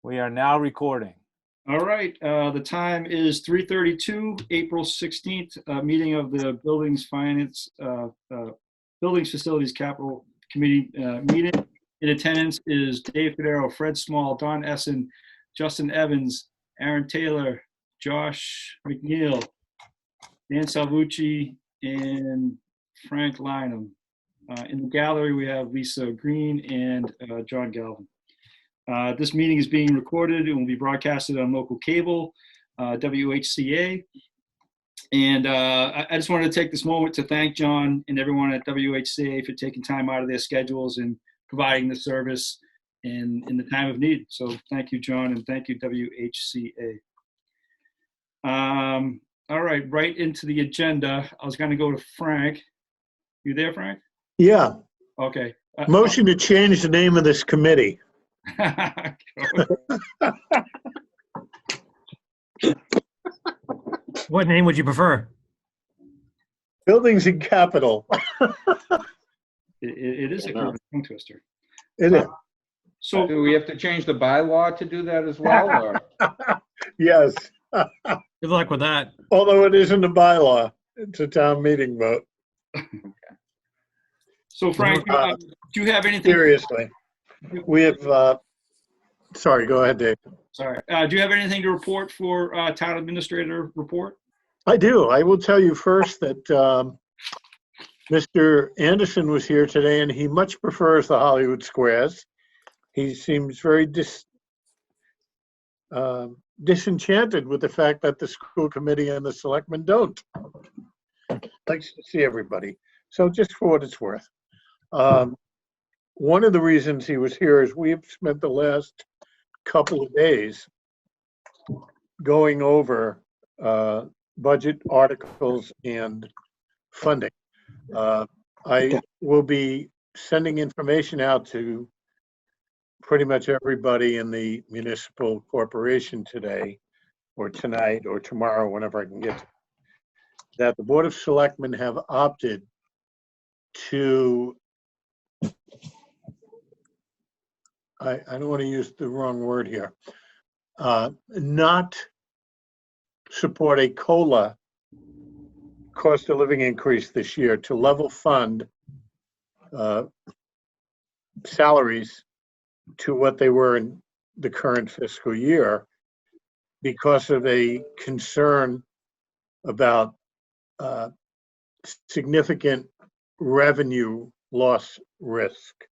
We are now recording. All right, the time is 3:32, April 16th, meeting of the Buildings Facilities Capital Committee meeting. In attendance is Dave Federo, Fred Small, Don Essen, Justin Evans, Aaron Taylor, Josh McNeil, Dan Salvucci, and Frank Lynham. In the gallery, we have Lisa Green and John Galvin. This meeting is being recorded and will be broadcasted on local cable, WHCA. And I just wanted to take this moment to thank John and everyone at WHCA for taking time out of their schedules and providing the service in the time of need. So thank you, John, and thank you, WHCA. All right, into the agenda. I was going to go to Frank. You there, Frank? Yeah. Okay. Motion to change the name of this committee. What name would you prefer? Buildings and Capital. It is a tongue twister. It is. So do we have to change the bylaw to do that as well? Or? Yes. Good luck with that. Although it isn't a bylaw, it's a town meeting vote. So Frank, do you have anything? Seriously. We have, sorry, go ahead, Dave. Sorry. Do you have anything to report for town administrator report? I do. I will tell you first that Mr. Anderson was here today, and he much prefers the Hollywood Squares. He seems very disenchanted with the fact that the school committee and the selectmen don't. Likes to see everybody. So just for what it's worth. One of the reasons he was here is we've spent the last couple of days going over budget articles and funding. I will be sending information out to pretty much everybody in the municipal corporation today or tonight or tomorrow, whenever I can get to it, that the Board of Selectmen have opted to, I don't want to use the wrong word here, not support a COLA, cost of living increase this year, to level fund salaries to what they were in the current fiscal year because of a concern about significant revenue loss risk.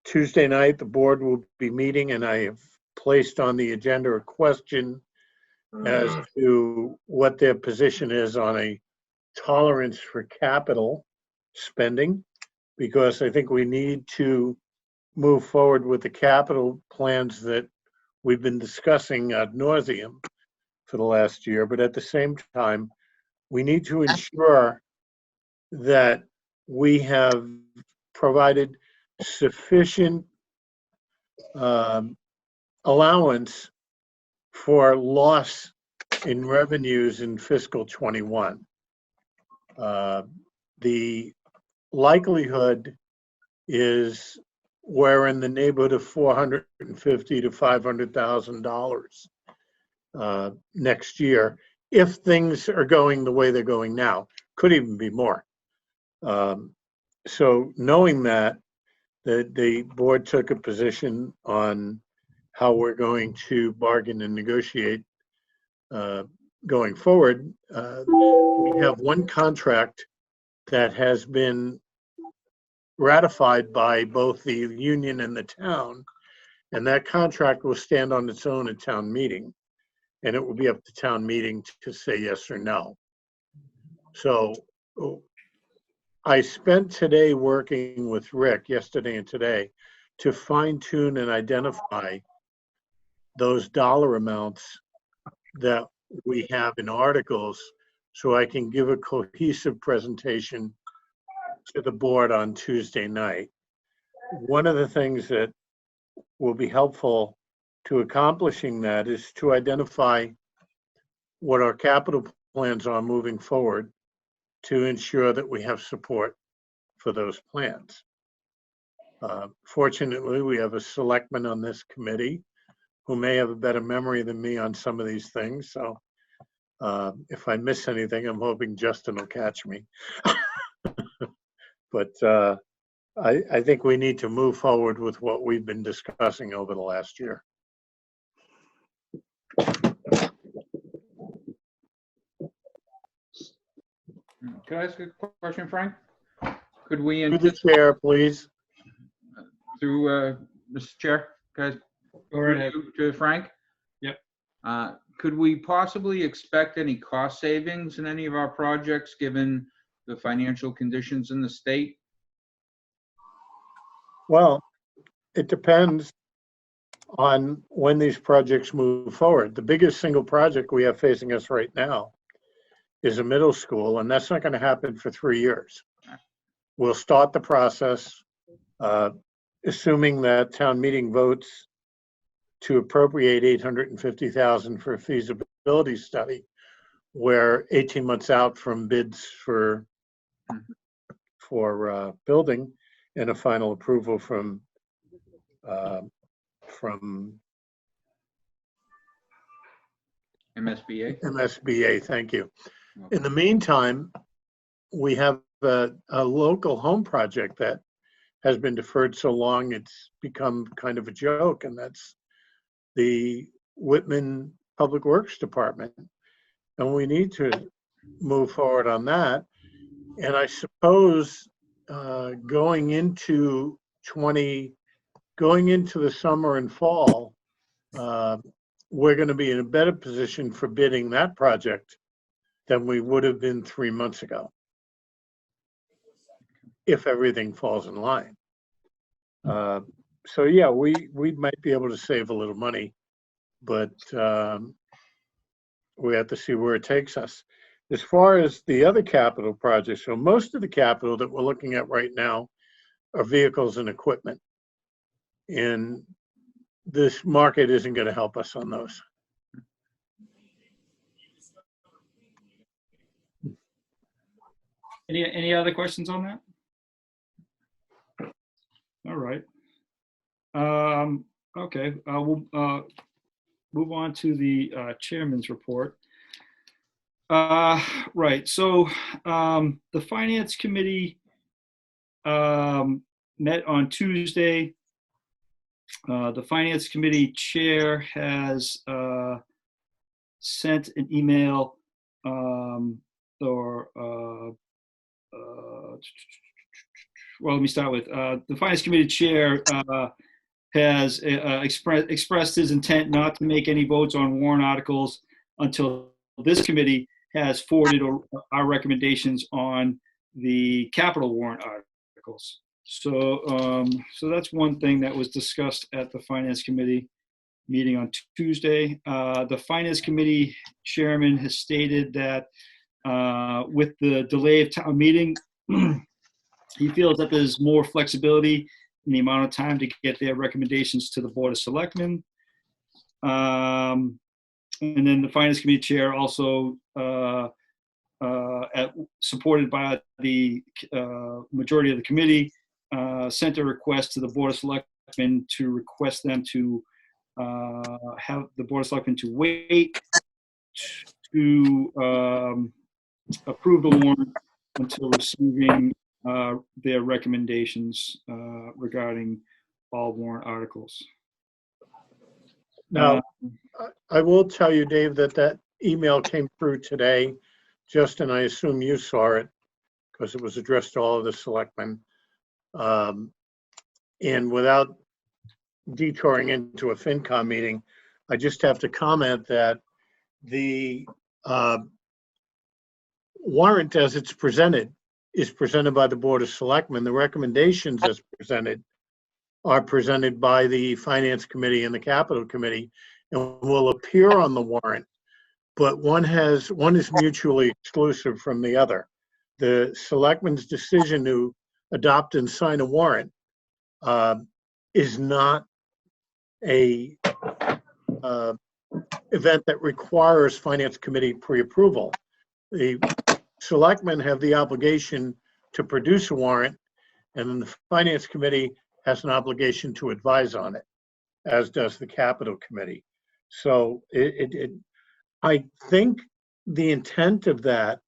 Tuesday night, the board will be meeting, and I have placed on the agenda a question as to what their position is on a tolerance for capital spending, because I think we need to move forward with the capital plans that we've been discussing ad nauseum for the last year. But at the same time, we need to ensure that we have provided sufficient allowance for loss in revenues in fiscal 21. The likelihood is we're in the neighborhood of $450,000 to $500,000 next year if things are going the way they're going now. Could even be more. So knowing that, the board took a position on how we're going to bargain and negotiate going forward. We have one contract that has been ratified by both the union and the town, and that contract will stand on its own at town meeting, and it will be up to town meeting to say yes or no. So I spent today working with Rick, yesterday and today, to fine tune and identify those dollar amounts that we have in articles so I can give a cohesive presentation to the board on Tuesday night. One of the things that will be helpful to accomplishing that is to identify what our capital plans are moving forward to ensure that we have support for those plans. Fortunately, we have a selectman on this committee who may have a better memory than me on some of these things. So if I miss anything, I'm hoping Justin will catch me. But I think we need to move forward with what we've been discussing over the last year. Can I ask a question, Frank? Could we, To the chair, please. through Mr. Chair, guys, Go right ahead. to Frank? Yep. Could we possibly expect any cost savings in any of our projects, given the financial conditions in the state? Well, it depends on when these projects move forward. The biggest single project we have facing us right now is a middle school, and that's not going to happen for 3 years. We'll start the process, assuming that town meeting votes to appropriate $850,000 for a feasibility study. We're 18 months out from bids for building and a final approval from MSBA. Thank you. In the meantime, we have a local home project that has been deferred so long it's become kind of a joke, and that's the Whitman Public Works Department. And we need to move forward on that. And I suppose going into the summer and fall, we're going to be in a better position for bidding that project than we would have been 3 months ago, if everything falls in line. So yeah, we might be able to save a little money, but we have to see where it takes us. As far as the other capital projects, so most of the capital that we're looking at right now are vehicles and equipment. And this market isn't going to help us on those. Any other questions on that? All right. Okay, we'll move on to the chairman's report. Right, so the Finance Committee met on Tuesday. The Finance Committee chair has sent an email well, let me start with the Finance Committee chair has expressed his intent not to make any votes on warrant articles until this committee has forwarded our recommendations on the capital warrant articles. So, so that's one thing that was discussed at the Finance Committee meeting on Tuesday. The Finance Committee chairman has stated that with the delay of town meeting, he feels that there's more flexibility in the amount of time to get their recommendations to the Board of Selectmen. And then the Finance Committee chair also, supported by the majority of the committee, sent a request to the Board of Selectmen to request them to have the Board of Selectmen to wait to approve the warrant until receiving their recommendations regarding all warrant articles. Now, I will tell you, Dave, that email came through today. Justin, I assume you saw it because it was addressed to all of the selectmen. And without detouring into a FinCom meeting, I just have to comment that the warrant as it's presented is presented by the Board of Selectmen. The recommendations as presented are presented by the Finance Committee and the Capital Committee and will appear on the warrant, but one is mutually exclusive from the other. The Selectmen's decision to adopt and sign a warrant is not a event that requires Finance Committee pre-approval. The Selectmen have the obligation to produce a warrant, and then the Finance Committee has an obligation to advise on it, as does the Capital Committee. So I think the intent of that,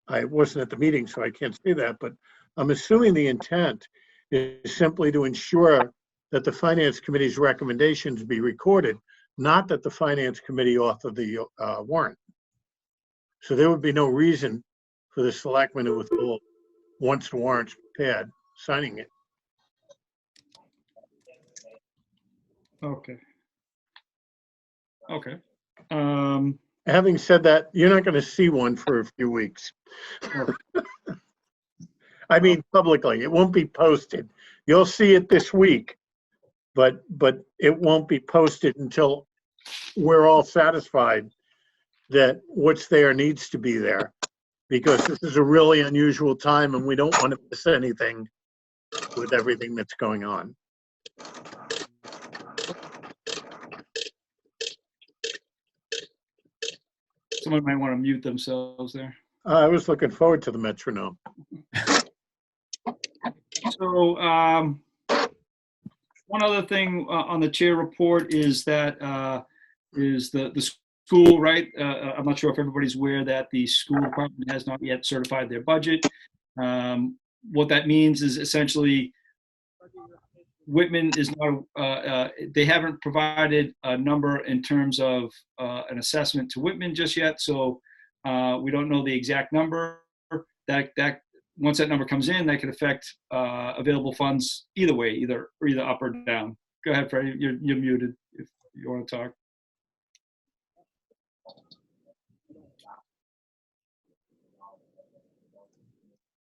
I wasn't at the meeting, so I can't say that, but I'm assuming the intent is simply to ensure that the Finance Committee's recommendations be recorded, not that the Finance Committee author the warrant. So there would be no reason for the selectmen to withhold once the warrant's prepared, signing it. Okay. Okay. Having said that, you're not going to see one for a few weeks. I mean, publicly, it won't be posted. You'll see it this week, but it won't be posted until we're all satisfied that what's there needs to be there, because this is a really unusual time and we don't want to miss anything with everything that's going on. Someone might want to mute themselves there. I was looking forward to the metronome. So one other thing on the chair report is that is the school, right? I'm not sure if everybody's aware that the school department has not yet certified their budget. What that means is essentially Whitman is not, they haven't provided a number in terms of an assessment to Whitman just yet. So we don't know the exact number. That once that number comes in, that could affect available funds either way, either up or down. Go ahead, Freddie. You're muted if you want to talk.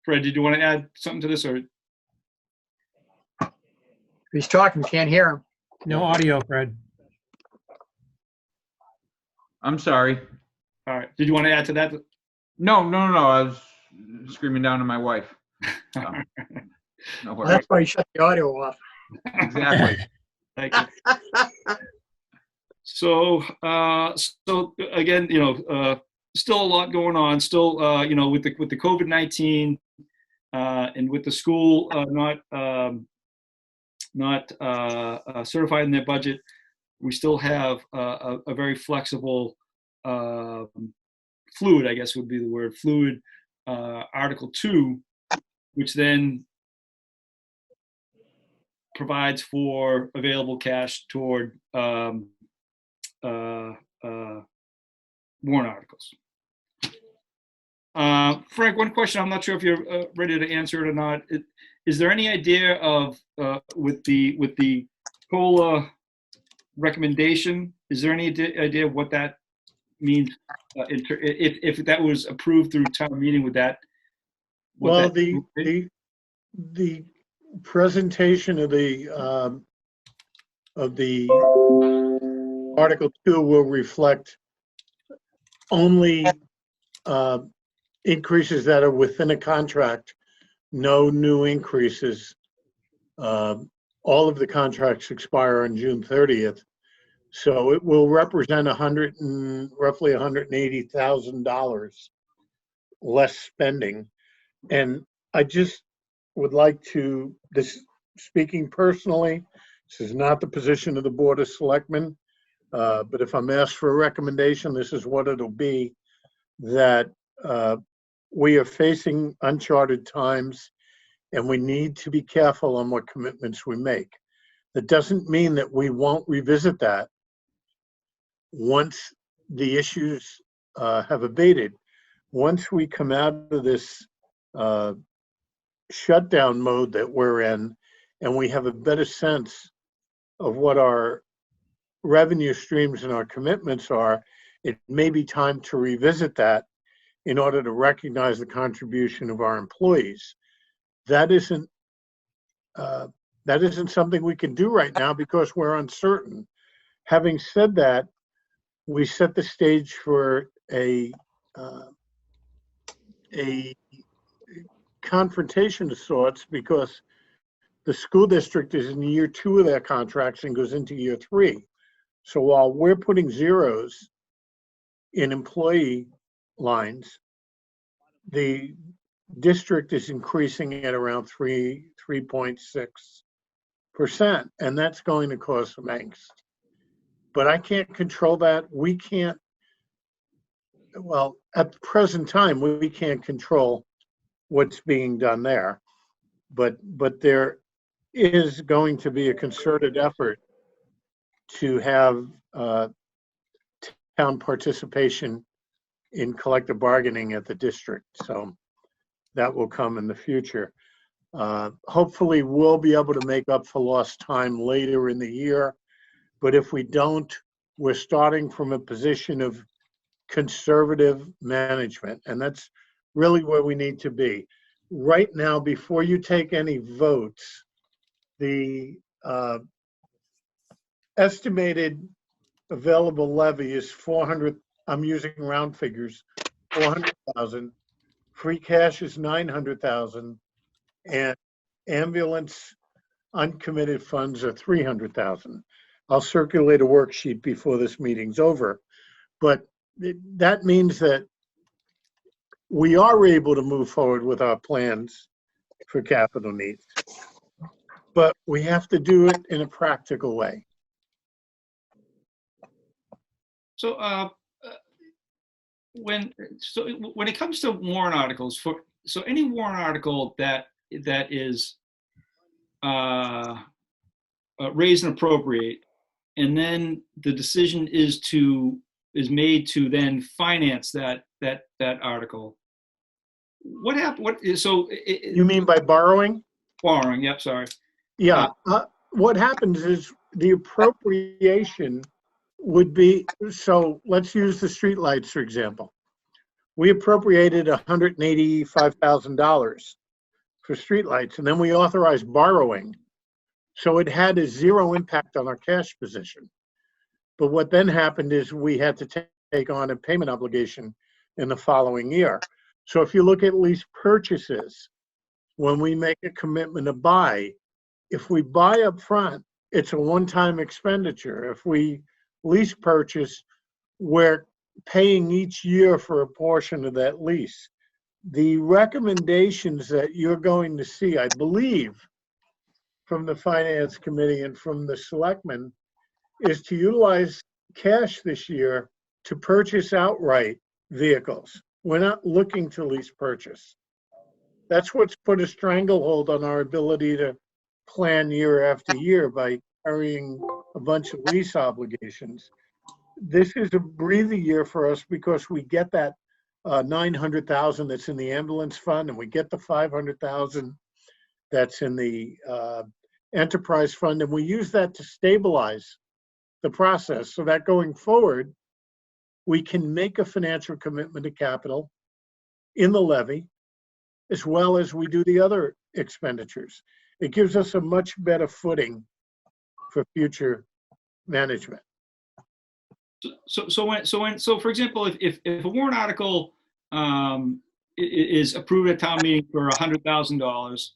Fred, did you want to add something to this, or? He's talking, can't hear him. No audio, Fred. I'm sorry. All right. Did you want to add to that? No. I was screaming down to my wife. So, no Well, worries. that's why he shut the audio off. Exactly. Thank you. So again, still a lot going on. Still, with the COVID-19 and with the school not certified in their budget, we still have a very flexible, fluid, I guess would be the word, fluid Article 2, which then provides for available cash toward warrant articles. Frank, one question, I'm not sure if you're ready to answer it or not. Is there any idea of, with the COLA recommendation, is there any idea of what that means? If that was approved through town meeting, would that? Well, the presentation of the Article 2 will reflect only increases that are within a contract, no new increases. All of the contracts expire on June 30th. So it will represent roughly $180,000 less spending. And I just would like to, speaking personally, this is not the position of the Board of Selectmen, but if I'm asked for a recommendation, this is what it'll be, that we are facing uncharted times and we need to be careful on what commitments we make. That doesn't mean that we won't revisit that once the issues have abated. Once we come out of this shutdown mode that we're in, and we have a better sense of what our revenue streams and our commitments are, it may be time to revisit that in order to recognize the contribution of our employees. That isn't something we can do right now because we're uncertain. Having said that, we set the stage for a confrontation of sorts, because the school district is in year 2 of their contracts and goes into year 3. So while we're putting zeros in employee lines, the district is increasing at around 3.6%, and that's going to cause some angst. But I can't control that. We can't, well, at the present time, we can't control what's being done there. But there is going to be a concerted effort to have town participation in collective bargaining at the district. So that will come in the future. Hopefully we'll be able to make up for lost time later in the year. But if we don't, we're starting from a position of conservative management. And that's really where we need to be. Right now, before you take any votes, the estimated available levy is 400, I'm using round figures, 400,000. Free cash is 900,000, and ambulance uncommitted funds are 300,000. I'll circulate a worksheet before this meeting's over, but that means that we are able to move forward with our plans for capital needs, but we have to do it in a practical way. So, when it comes to warrant articles, so any warrant article that is raise and appropriate, and then the decision is made to then finance that article. What happened? You mean by borrowing? Borrowing? Yep. Sorry. Yeah. What happens is the appropriation would be, so let's use the streetlights, for example. We appropriated $185,000 for streetlights, and then we authorized borrowing. So it had a zero impact on our cash position. But what then happened is we had to take on a payment obligation in the following year. So if you look at lease purchases, when we make a commitment to buy, if we buy up front, it's a one-time expenditure. If we lease purchase, we're paying each year for a portion of that lease. The recommendations that you're going to see, I believe, from the Finance Committee and from the selectmen, is to utilize cash this year to purchase outright vehicles. We're not looking to lease purchase. That's what's put a stranglehold on our ability to plan year after year by carrying a bunch of lease obligations. This is a breather year for us because we get that 900,000 that's in the ambulance fund, and we get the 500,000 that's in the enterprise fund, and we use that to stabilize the process so that going forward, we can make a financial commitment to capital in the levy, as well as we do the other expenditures. It gives us a much better footing for future management. So for example, if a warrant article is approved at town meeting for $100,000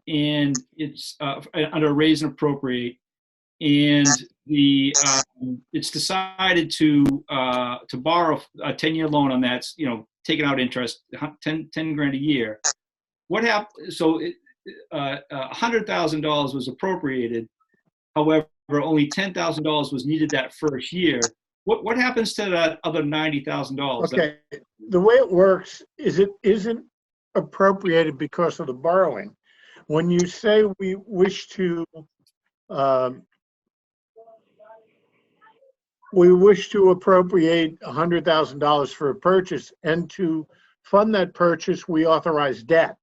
and it's under raise and appropriate, and it's decided to borrow a 10-year loan on that, taking out interest, 10 grand a year. What happened? So $100,000 was appropriated. However, only $10,000 was needed that first year. What happens to that other $90,000? Okay, the way it works is it isn't appropriated because of the borrowing. When you say we wish to appropriate $100,000 for a purchase, and to fund that purchase, we authorize debt.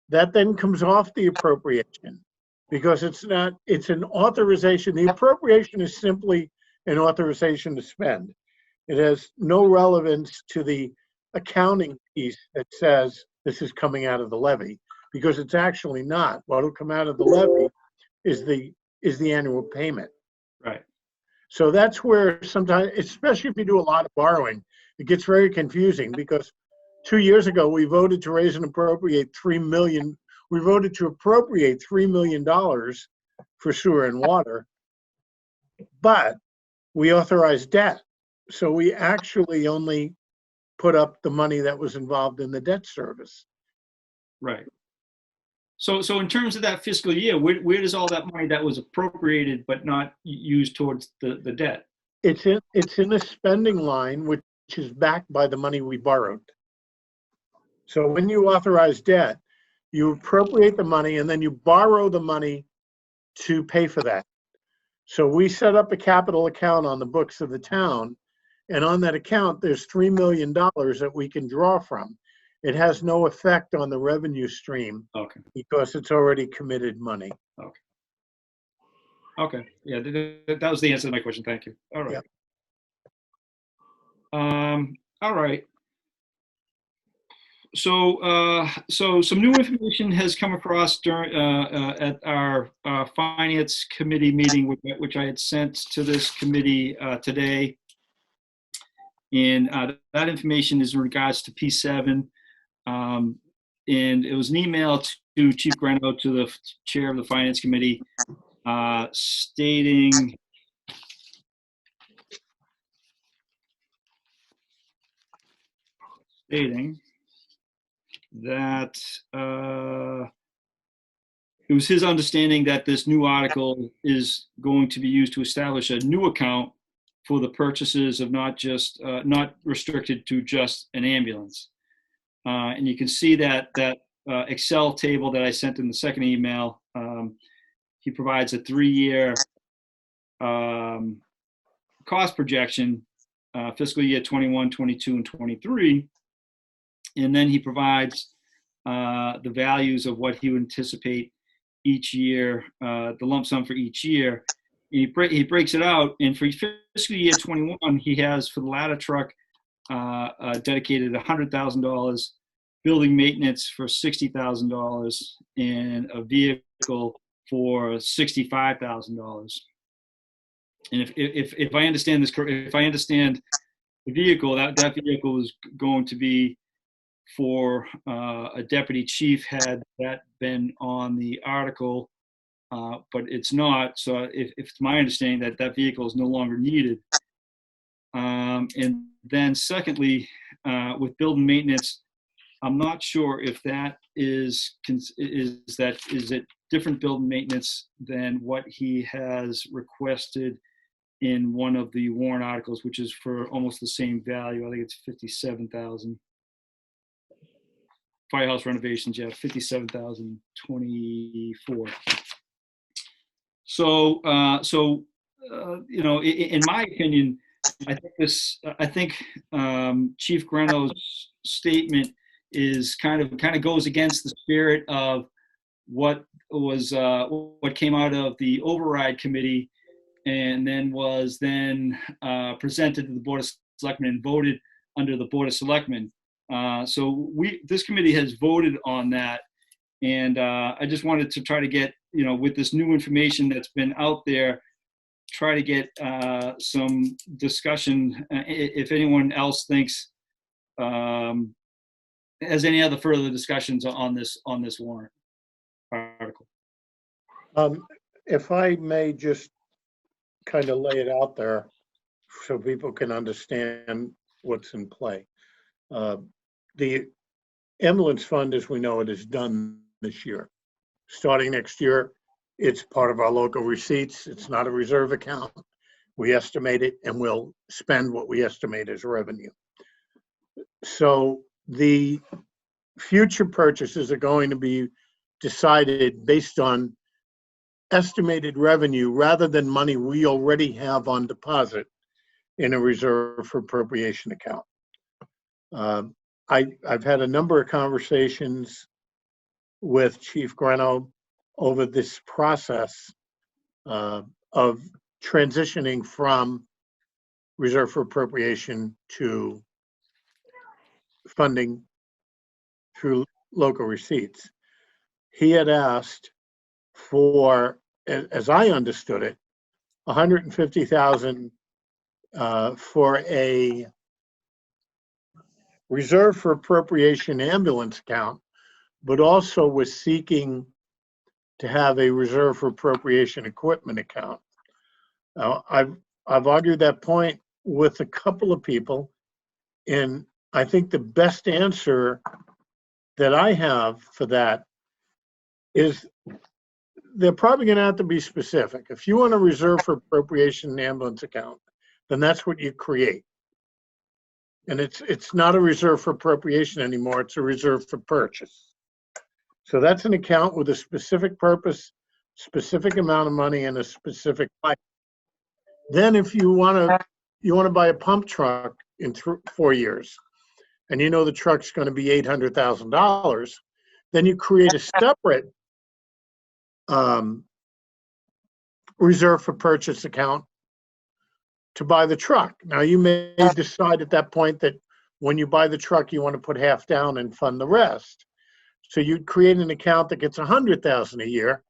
That then comes off the appropriation because it's an authorization. The appropriation is simply an authorization to spend. It has no relevance to the accounting piece that says this is coming out of the levy, because it's actually not. What will come out of the levy is the annual payment. Right. So that's where sometimes, especially if you do a lot of borrowing, it gets very confusing, because 2 years ago we voted to raise and appropriate $3 million. We voted to appropriate $3 million for sewer and water, but we authorized debt. So we actually only put up the money that was involved in the debt service. Right. So in terms of that fiscal year, where does all that money that was appropriated but not used towards the debt? It's in a spending line, which is backed by the money we borrowed. So when you authorize debt, you appropriate the money and then you borrow the money to pay for that. So we set up a capital account on the books of the town, and on that account, there's $3 million that we can draw from. It has no effect on the revenue stream Okay. because it's already committed money. Okay. Yeah, that was the answer to my question. Thank you. All right. Yep. All right. So some new information has come across during at our finance committee meeting, which I had sent to this committee today. And that information is in regards to P7. And it was an email to Chief Greno, to the chair of the finance committee, stating that it was his understanding that this new article is going to be used to establish a new account for the purchases of not restricted to just an ambulance. And you can see that Excel table that I sent in the second email. He provides a 3-year cost projection, fiscal year 21, 22, and 23. And then he provides the values of what he would anticipate each year, the lump sum for each year. He breaks it out, and for fiscal year 21, he has for the ladder truck dedicated $100,000, building maintenance for $60,000, and a vehicle for $65,000. And if I understand this correctly, if I understand the vehicle, that vehicle is going to be for a deputy chief, had that been on the article, but it's not. So if it's my understanding that vehicle is no longer needed. And then secondly, with building maintenance, I'm not sure if that is it different building maintenance than what he has requested in one of the warrant articles, which is for almost the same value. I think it's $57,000. Firehouse renovations, yeah, $57,024. So, in my opinion, I think Chief Greno's statement is kind of goes against the spirit of what came out of the override committee, and then was presented to the Board of Selectmen and voted under the Board of Selectmen. So this committee has voted on that, and I just wanted to try to get, with this new information that's been out there, try to get some discussion. If anyone else thinks has any other further discussions on this warrant article. If I may just kind of lay it out there so people can understand what's in play. The ambulance fund, as we know it, is done this year. Starting next year, it's part of our local receipts. It's not a reserve account. We estimate it and we'll spend what we estimate as revenue. So the future purchases are going to be decided based on estimated revenue rather than money we already have on deposit in a reserve for appropriation account. I've had a number of conversations with Chief Greno over this process of transitioning from reserve for appropriation to funding through local receipts. He had asked for, as I understood it, $150,000 for a reserve for appropriation ambulance account, but also was seeking to have a reserve for appropriation equipment account. I've argued that point with a couple of people, and I think the best answer that I have for that is they're probably going to have to be specific. If you want a reserve for appropriation ambulance account, then that's what you create. And it's not a reserve for appropriation anymore. It's a reserve for purchase. So that's an account with a specific purpose, specific amount of money, and a specific life. Then if you want to buy a pump truck in 4 years, and you know the truck's going to be $800,000, then you create a separate reserve for purchase account to buy the truck. Now, you may decide at that point that when you buy the truck, you want to put half down and fund the rest. So you'd create an account that gets $100,000 a year,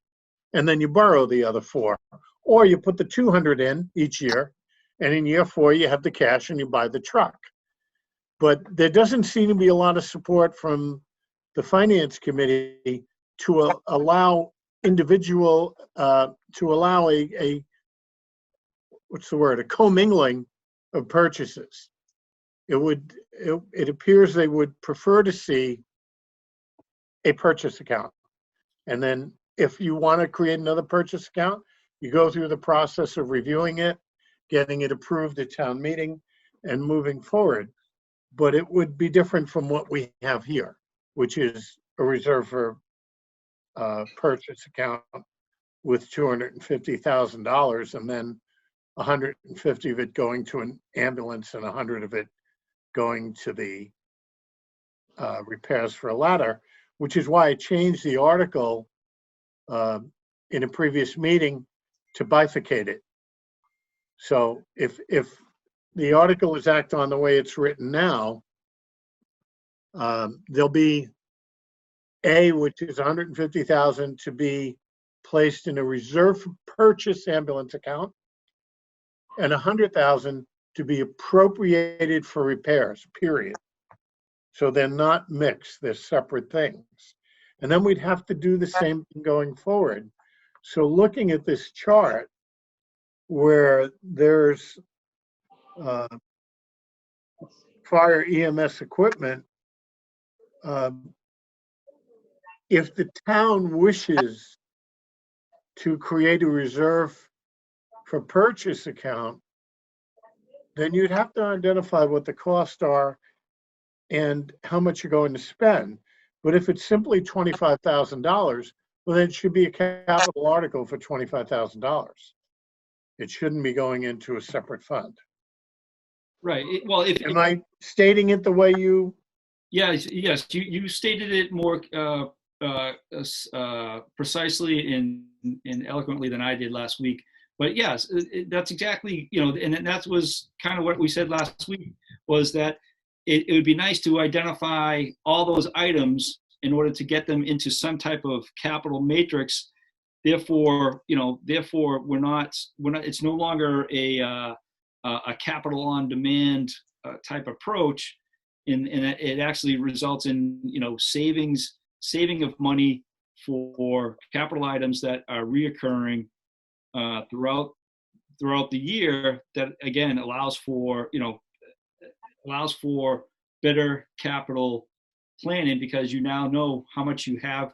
and then you borrow the other 4. Or you put the 200 in each year, and in year 4, you have the cash and you buy the truck. But there doesn't seem to be a lot of support from the Finance Committee to allow individual, to allow a commingling of purchases. It appears they would prefer to see a purchase account. And then if you want to create another purchase account, you go through the process of reviewing it, getting it approved at town meeting, and moving forward. But it would be different from what we have here, which is a reserve for purchase account with $250,000, and then 150 of it going to an ambulance and 100 of it going to the repairs for a ladder, which is why I changed the article in a previous meeting to bifurcate it. So if the article is acted on the way it's written now, there'll be A, which is 150,000 to be placed in a reserve for purchase ambulance account, and 100,000 to be appropriated for repairs, period. So they're not mixed, they're separate things. And then we'd have to do the same thing going forward. So looking at this chart where there's fire EMS equipment, if the town wishes to create a reserve for purchase account, then you'd have to identify what the costs are and how much you're going to spend. But if it's simply $25,000, well, then it should be a capital article for $25,000. It shouldn't be going into a separate fund. Right. Well, Am I stating it the way you? Yes, you stated it more precisely and eloquently than I did last week. But yes, that's exactly, and that was kind of what we said last week, was that it would be nice to identify all those items in order to get them into some type of capital matrix. Therefore, we're not, it's no longer a capital on demand type approach. And it actually results in, saving of money for capital items that are reoccurring throughout the year, that again allows for better capital planning, because you now know how much you have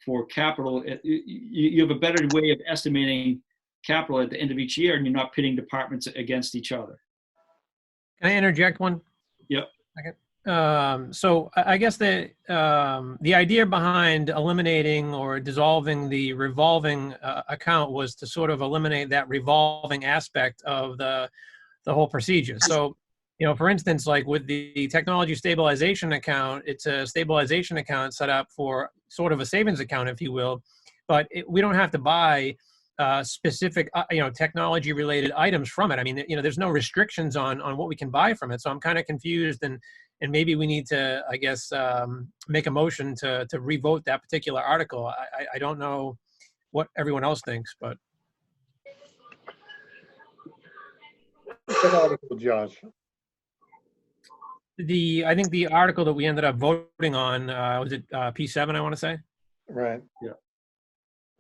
for capital. You have a better way of estimating capital at the end of each year, and you're not pitting departments against each other. Can I interject one? Yep. So I guess the idea behind eliminating or dissolving the revolving account was to sort of eliminate that revolving aspect of the whole procedure. So, for instance, like with the technology stabilization account, it's a stabilization account set up for sort of a savings account, if you will, but we don't have to buy specific, technology related items from it. I mean, there's no restrictions on what we can buy from it. So I'm kind of confused, and maybe we need to, I guess, make a motion to revote that particular article. I don't know what everyone else thinks, but. What article, Josh? I think the article that we ended up voting on, was it P7, I want to say? Right. Yeah.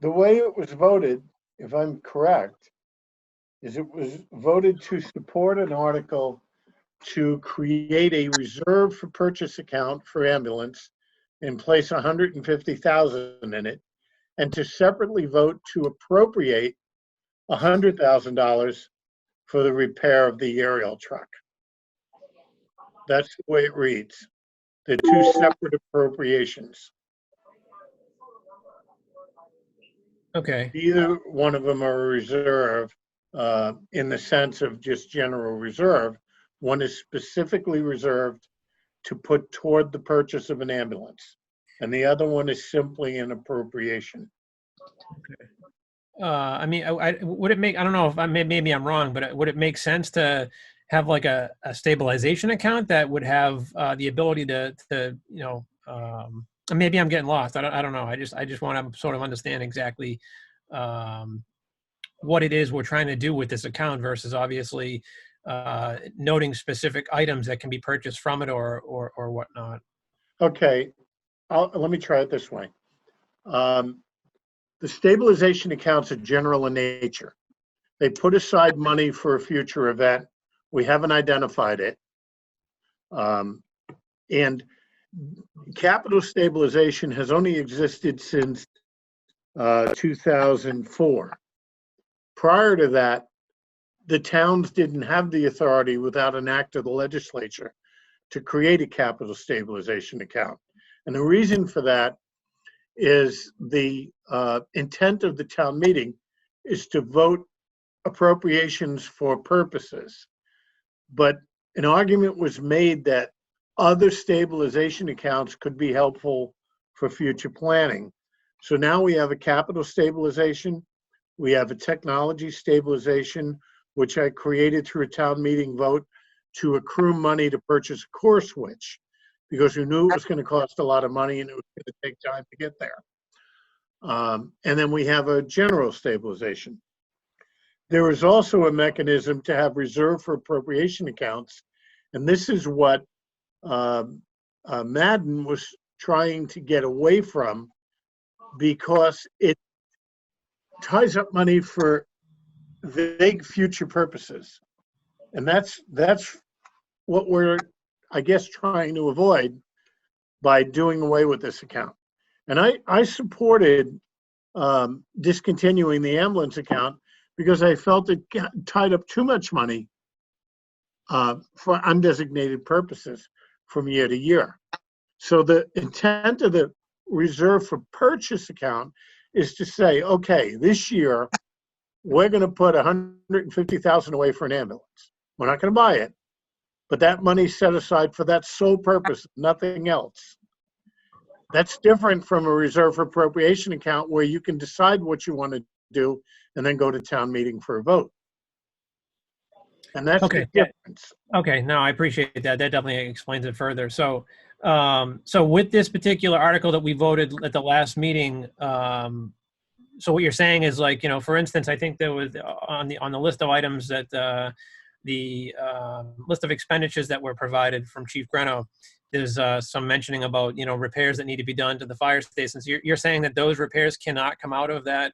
The way it was voted, if I'm correct, is it was voted to support an article to create a reserve for purchase account for ambulance and place 150,000 in it, and to separately vote to appropriate $100,000 for the repair of the aerial truck. That's the way it reads. They're two separate appropriations. Okay. Either one of them are a reserve in the sense of just general reserve. One is specifically reserved to put toward the purchase of an ambulance, and the other one is simply an appropriation. I mean, would it make, I don't know if maybe I'm wrong, but would it make sense to have like a stabilization account that would have the ability to maybe I'm getting lost. I don't know. I just want to sort of understand exactly what it is we're trying to do with this account versus obviously noting specific items that can be purchased from it or whatnot. Okay, let me try it this way. The stabilization accounts are general in nature. They put aside money for a future event. We haven't identified it. And capital stabilization has only existed since 2004. Prior to that, the towns didn't have the authority without an act of the legislature to create a capital stabilization account. And the reason for that is the intent of the town meeting is to vote appropriations for purposes. But an argument was made that other stabilization accounts could be helpful for future planning. So now we have a capital stabilization, we have a technology stabilization, which I created through a town meeting vote to accrue money to purchase a core switch, because we knew it was going to cost a lot of money and it was going to take time to get there. And then we have a general stabilization. There is also a mechanism to have reserve for appropriation accounts, and this is what Madden was trying to get away from, because it ties up money for vague future purposes. And that's what we're, I guess, trying to avoid by doing away with this account. And I supported discontinuing the ambulance because I felt it tied up too much money for undesignated purposes from year to year. So the intent of the reserve for purchase account is to say, okay, this year we're going to put $150,000 away for an ambulance. We're not going to buy it, but that money's set aside for that sole purpose, nothing else. That's different from a reserve for appropriation account where you can decide what you want to do and then go to town meeting for a vote. And that's Okay. the difference. Okay, no, I appreciate that. That definitely explains it further. So, so with this particular article that we voted at the last meeting, so what you're saying is, like, for instance, I think there was on the list of items that the list of expenditures that were provided from Chief Greno, there's some mentioning about repairs that need to be done to the fire stations. You're saying that those repairs cannot come out of that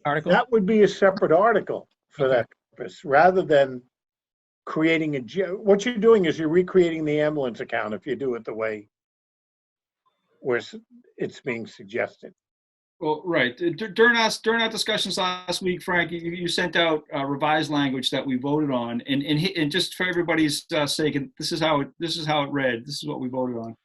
article? That would be a separate article for that purpose, rather than creating what you're doing is you're recreating the ambulance account if you do it the way where it's being suggested. Well, right. During our discussions last week, Frank, you sent out revised language that we voted on, and just for everybody's sake, and this is how it read. This is what we voted on.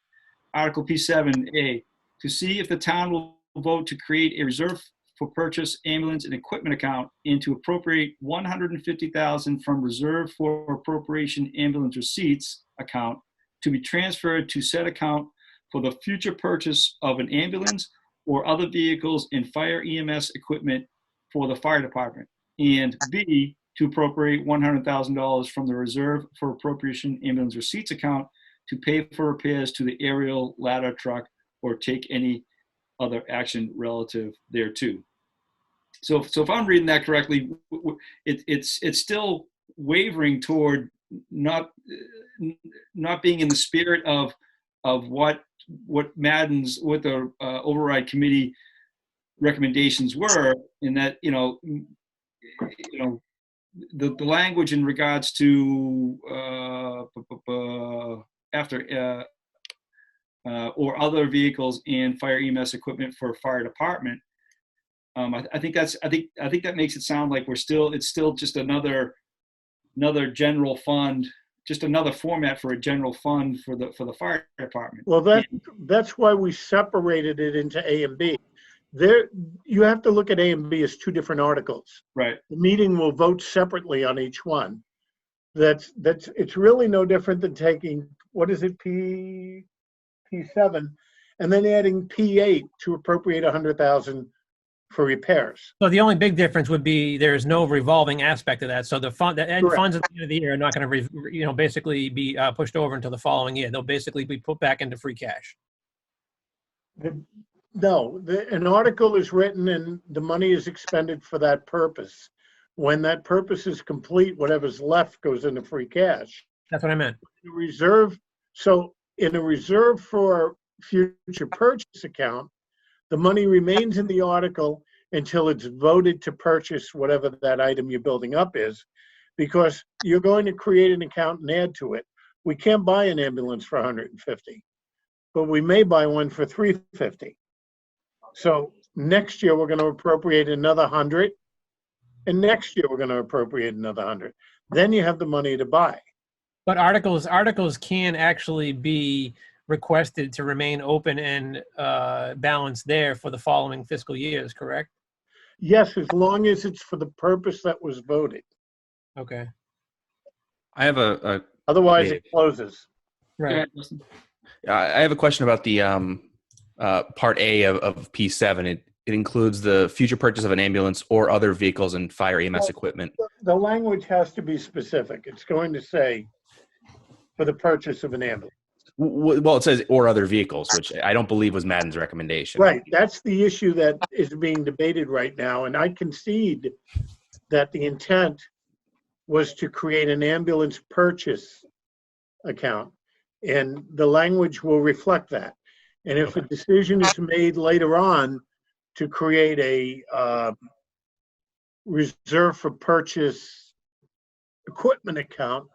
Article P7A, to see if the town will vote to create a reserve for purchase ambulance and equipment account and to appropriate $150,000 from reserve for appropriation ambulance receipts account to be transferred to said account for the future purchase of an ambulance or other vehicles and fire EMS equipment for the fire department. And B, to appropriate $100,000 from the reserve for appropriation ambulance receipts account to pay for repairs to the aerial ladder truck or take any other action relative thereto. So if I'm reading that correctly, it's still wavering toward not being in the spirit of what the override committee recommendations were, in that the language in regards to after or other vehicles and fire EMS equipment for fire department. I think that makes it sound like it's still just another general fund, just another format for a general fund for the fire department. Well, that's why we separated it into A and B. You have to look at A and B as two different articles. Right. The meeting will vote separately on each one. It's really no different than taking, what is it, P7, and then adding P8 to appropriate 100,000 for repairs. So the only big difference would be there's no revolving aspect of that. So the funds at the end of the year are not going to, basically be pushed over until the following year. They'll basically be put back into free cash. An article is written and the money is expended for that purpose. When that purpose is complete, whatever's left goes into free cash. That's what I meant. In a reserve for future purchase account, the money remains in the article until it's voted to purchase whatever that item you're building up is, because you're going to create an account and add to it. We can't buy an ambulance for 150, but we may buy one for 350. So next year we're going to appropriate another 100, and next year we're going to appropriate another 100. Then you have the money to buy. But articles can actually be requested to remain open and balanced there for the following fiscal years, correct? Yes, as long as it's for the purpose that was voted. Okay. I have a Otherwise, it closes. Right. I have a question about the Part A of P7. It includes the future purchase of an ambulance or other vehicles and fire EMS equipment. The language has to be specific. It's going to say for the purchase of an ambulance. Well, it says or other vehicles, which I don't believe was Madden's recommendation. Right. That's the issue that is being debated right now. And I concede that the intent was to create an ambulance purchase account. And the language will reflect that. And if a decision is made later on to create a reserve for purchase equipment account,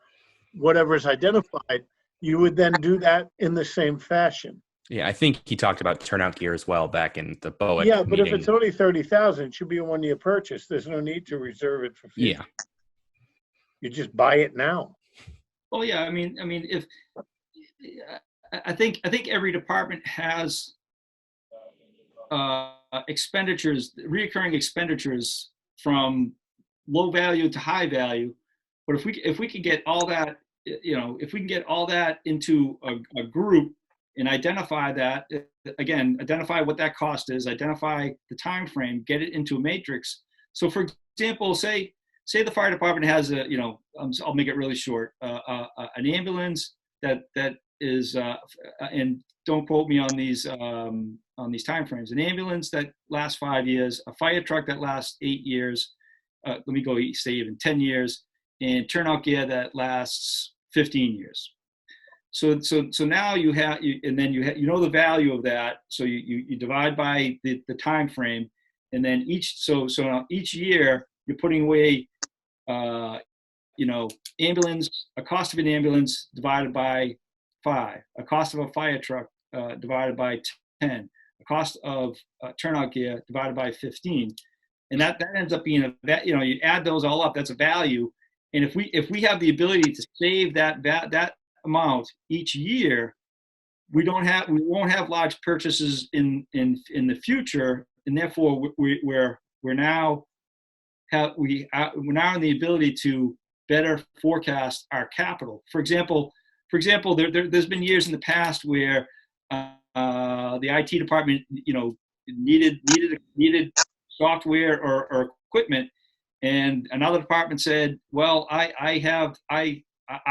whatever is identified, you would then do that in the same fashion. Yeah, I think he talked about turnout gear as well back in the BOEC Yeah, but meeting. if it's only 30,000, it should be a one-year purchase. There's no need to reserve it for future. Yeah. You just buy it now. Oh yeah, I mean, if I think every department has expenditures, recurring expenditures from low value to high value. But if we can get all that, if we can get all that into a group and identify that, again, identify what that cost is, identify the time frame, get it into a matrix. So for example, say the fire department has I'll make it really short, an ambulance that is, and don't quote me on these time frames, an ambulance that lasts 5 years, a fire truck that lasts 8 years, let me go say even 10 years, and turnout gear that lasts 15 years. So now you have, and then you know the value of that. So you divide by the time frame, and then each year you're putting away, ambulance, a cost of an ambulance divided by 5, a cost of a fire truck divided by 10, a cost of turnout gear divided by 15, and that ends up being you add those all up, that's a value. And if we have the ability to save that amount each year, we won't have large purchases in the future, and therefore we're now in the ability to better forecast our capital. For example, there's been years in the past where the IT department needed software or equipment, and another department said, well, I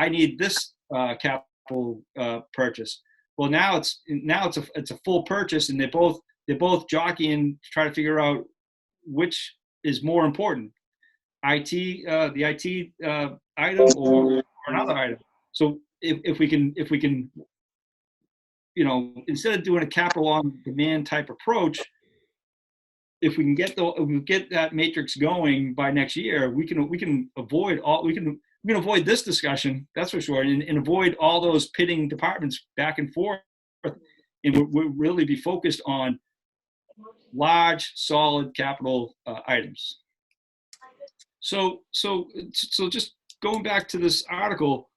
need this capital purchase. Well, now it's a full purchase, and they're both jockeying to try to figure out which is more important, the IT item or another item. So if we can instead of doing a capital on demand type approach, if we can get that matrix going by next year, we can we're going to avoid this discussion, that's for sure, and avoid all those pitting departments back and forth. And we'll really be focused on large, solid capital items. So just going back to this article,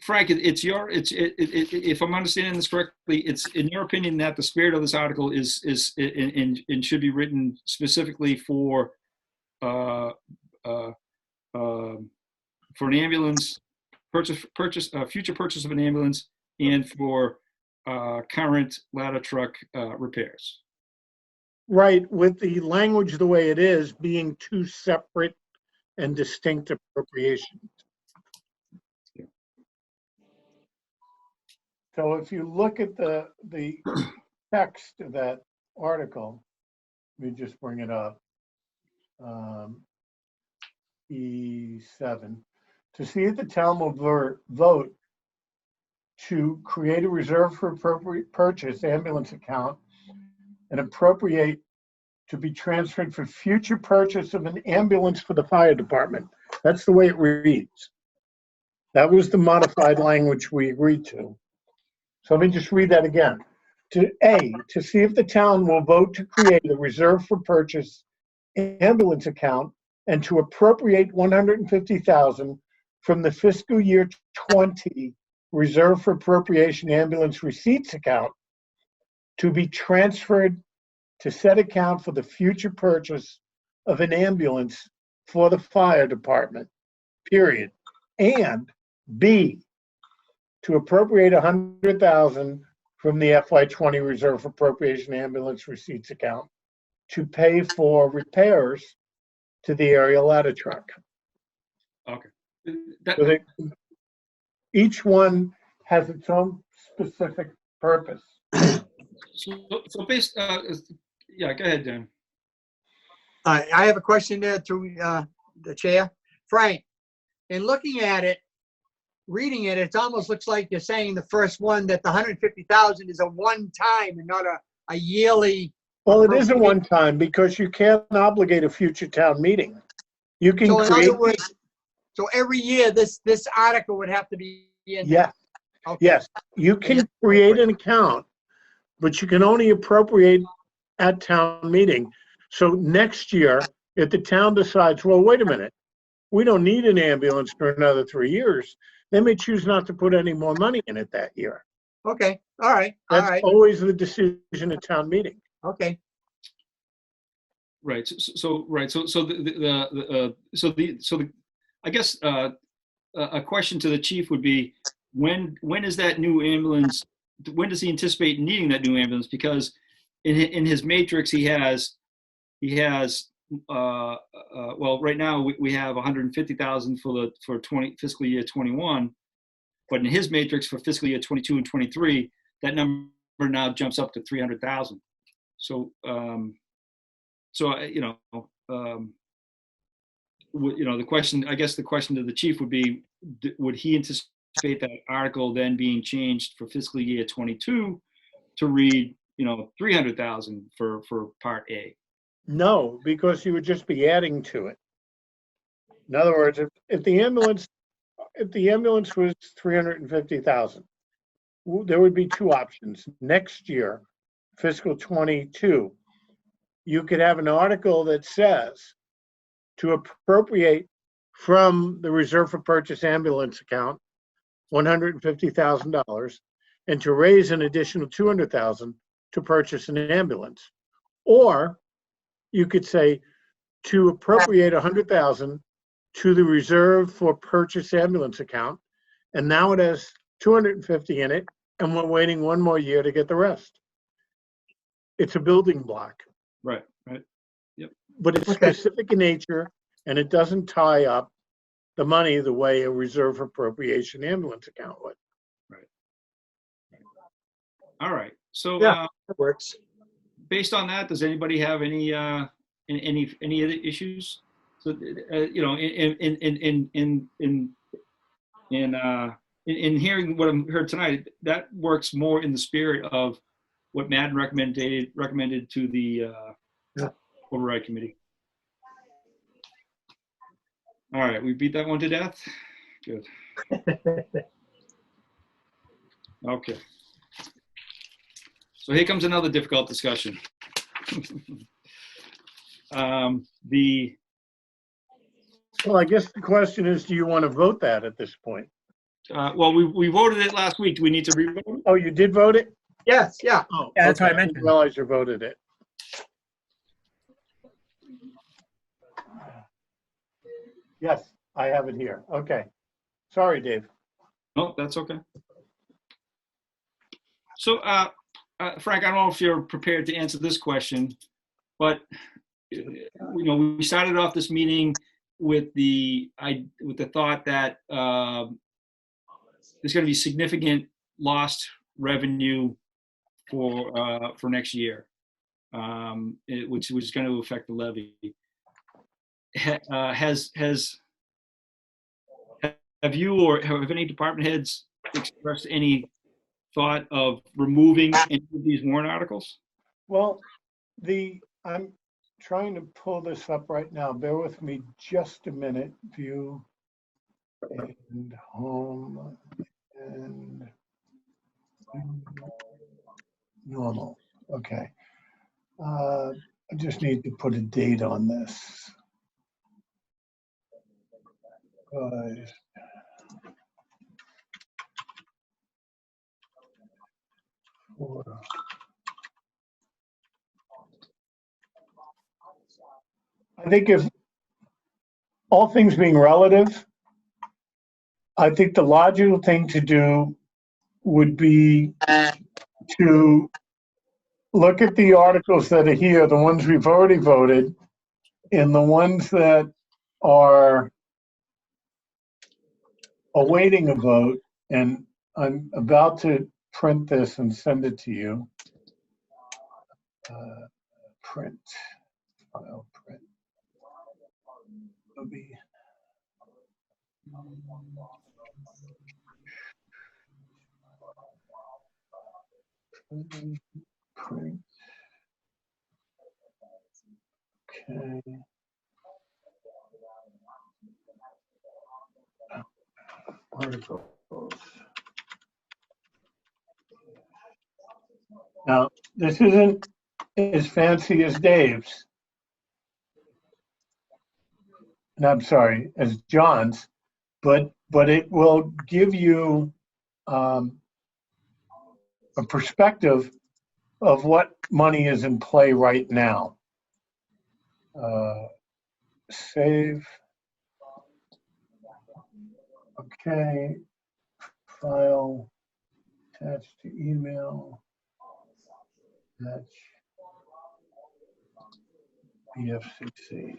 Frank, if I'm understanding this correctly, it's in your opinion that the spirit of this article is and should be written specifically for an ambulance future purchase of an ambulance and for current ladder truck repairs. Right, with the language the way it is being two separate and distinct appropriations. Yeah. So if you look at the text of that article, let me just bring it up. E7, to see if the town will vote to create a reserve for appropriate purchase ambulance account and appropriate to be transferred for future purchase of an ambulance for the fire department. That's the way it reads. That was the modified language we agreed to. So let me just read that again. To see if the town will vote to create a reserve for purchase ambulance account and to appropriate $150,000 from the fiscal year 20 reserve for appropriation ambulance receipts account to be transferred to said account for the future purchase of an ambulance for the fire department, period. And B, to appropriate $100,000 from the FY20 reserve for appropriation ambulance receipts account to pay for repairs to the aerial ladder truck. Okay. So each one has its own specific purpose. So based, yeah, go ahead, Dan. I have a question there to the chair. Frank, in looking at it, reading it, it almost looks like you're saying the first one that the 150,000 is a one-time and not a yearly. Well, it is a one-time because you can't obligate a future town meeting. You can So in create. other words, so every year this article would have to be in there. Yes, Okay. yes. You can create an account, but you can only appropriate at town meeting. So next year, if the town decides, well, wait a minute, we don't need an ambulance for another 3 years, they may choose not to put any more money in it that year. Okay. All right. All That's right. always the decision at town meeting. Okay. Right. So I guess a question to the chief would be when is that new ambulance? When does he anticipate needing that new ambulance? Because in his matrix he has well, right now we have 150,000 for fiscal year 21, but in his matrix for fiscal year 22 and 23, that number now jumps up to 300,000. So the question, I guess the question to the chief would be, would he anticipate that article then being changed for fiscal year 22 to read, 300,000 for part A? No, because you would just be adding to it. In other words, if the ambulance was 350,000, there would be two options. Next year, fiscal 22, you could have an article that says to appropriate from the reserve for purchase ambulance account $150,000 and to raise an additional $200,000 to purchase an ambulance. Or you could say to appropriate $100,000 to the reserve for purchase ambulance account, and now it has 250 in it, and we're waiting 1 more year to get the rest. It's a building block. Right. Yep. But it's specific in nature, and it doesn't tie up the money the way a reserve appropriation ambulance account would. Right. All right. So Yeah, that works. based on that, does anybody have any other issues? So in hearing what I heard tonight, that works more in the spirit of what Madden recommended to the override committee. All right, we beat that one to death? Good. Okay. So here comes another difficult discussion. The Well, I guess the question is, do you want to vote that at this point? well, we voted it last week. Do we need to re-vote it? Oh, you did vote it? Yes, yeah. Oh, Yeah, that's what I okay. mentioned. Didn't realize you voted it. Yes, I have it here. Okay. Sorry, Dave. No, that's okay. So, Frank, I don't know if you're prepared to answer this question, but we started off this meeting with the thought that there's going to be significant lost revenue for next year, which was going to affect the levy. Have you or have any department heads expressed any thought of removing any of these warrant articles? Well, I'm trying to pull this up right now. Bear with me just a minute. View and home and normal. Okay. I just need to put a date on this. Guys. I think if all things being relative, I think the logical thing to do would be to look at the articles that are here, the ones we've already voted, and the ones that are awaiting a vote. And I'm about to print this and send it to you. Print, file, print. Be print. Okay. Articles. Now, this isn't as fancy as Dave's. And I'm sorry, as John's, but it will give you a perspective of what money is in play right now. Save. Okay. File. Attach to email. Attach. BFCC.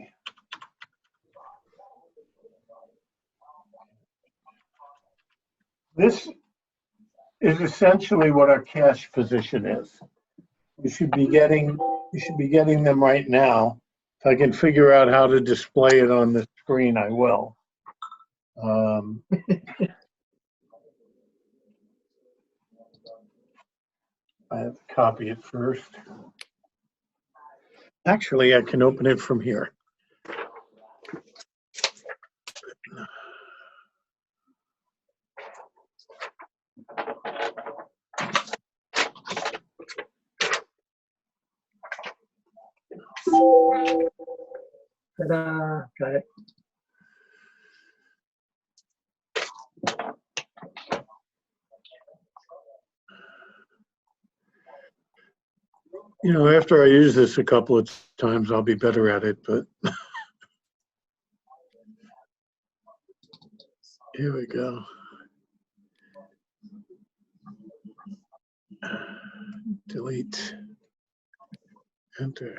This is essentially what our cash position is. You should be getting them right now. If I can figure out how to display it on the screen, I will. I have to copy it first. Actually, I can open it from here. Ta-da, got it. You know, after I use this a couple of times, I'll be better at it, but here we go. Delete, enter.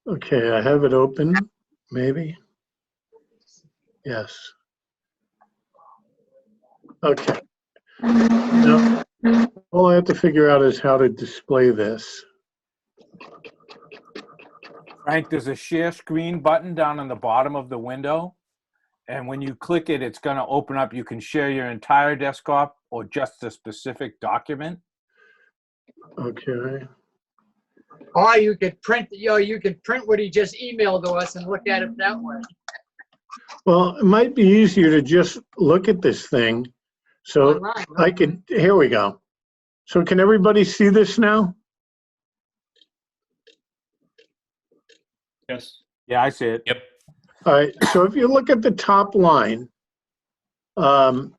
Okay, I have it open, maybe. Yes. Okay. Now, all I have to figure out is how to display this. Frank, there's a share screen button down on the bottom of the window. And when you click it, it's going to open up. You can share your entire desktop or just a specific document. Okay. Or you could print, you could print what he just emailed to us and look at it that way. Well, it might be easier to just look at this thing. So Online, I could, here we go. So can everybody see this now? Yes. Yeah, I see it. Yep. All right, so if you look at the top line, on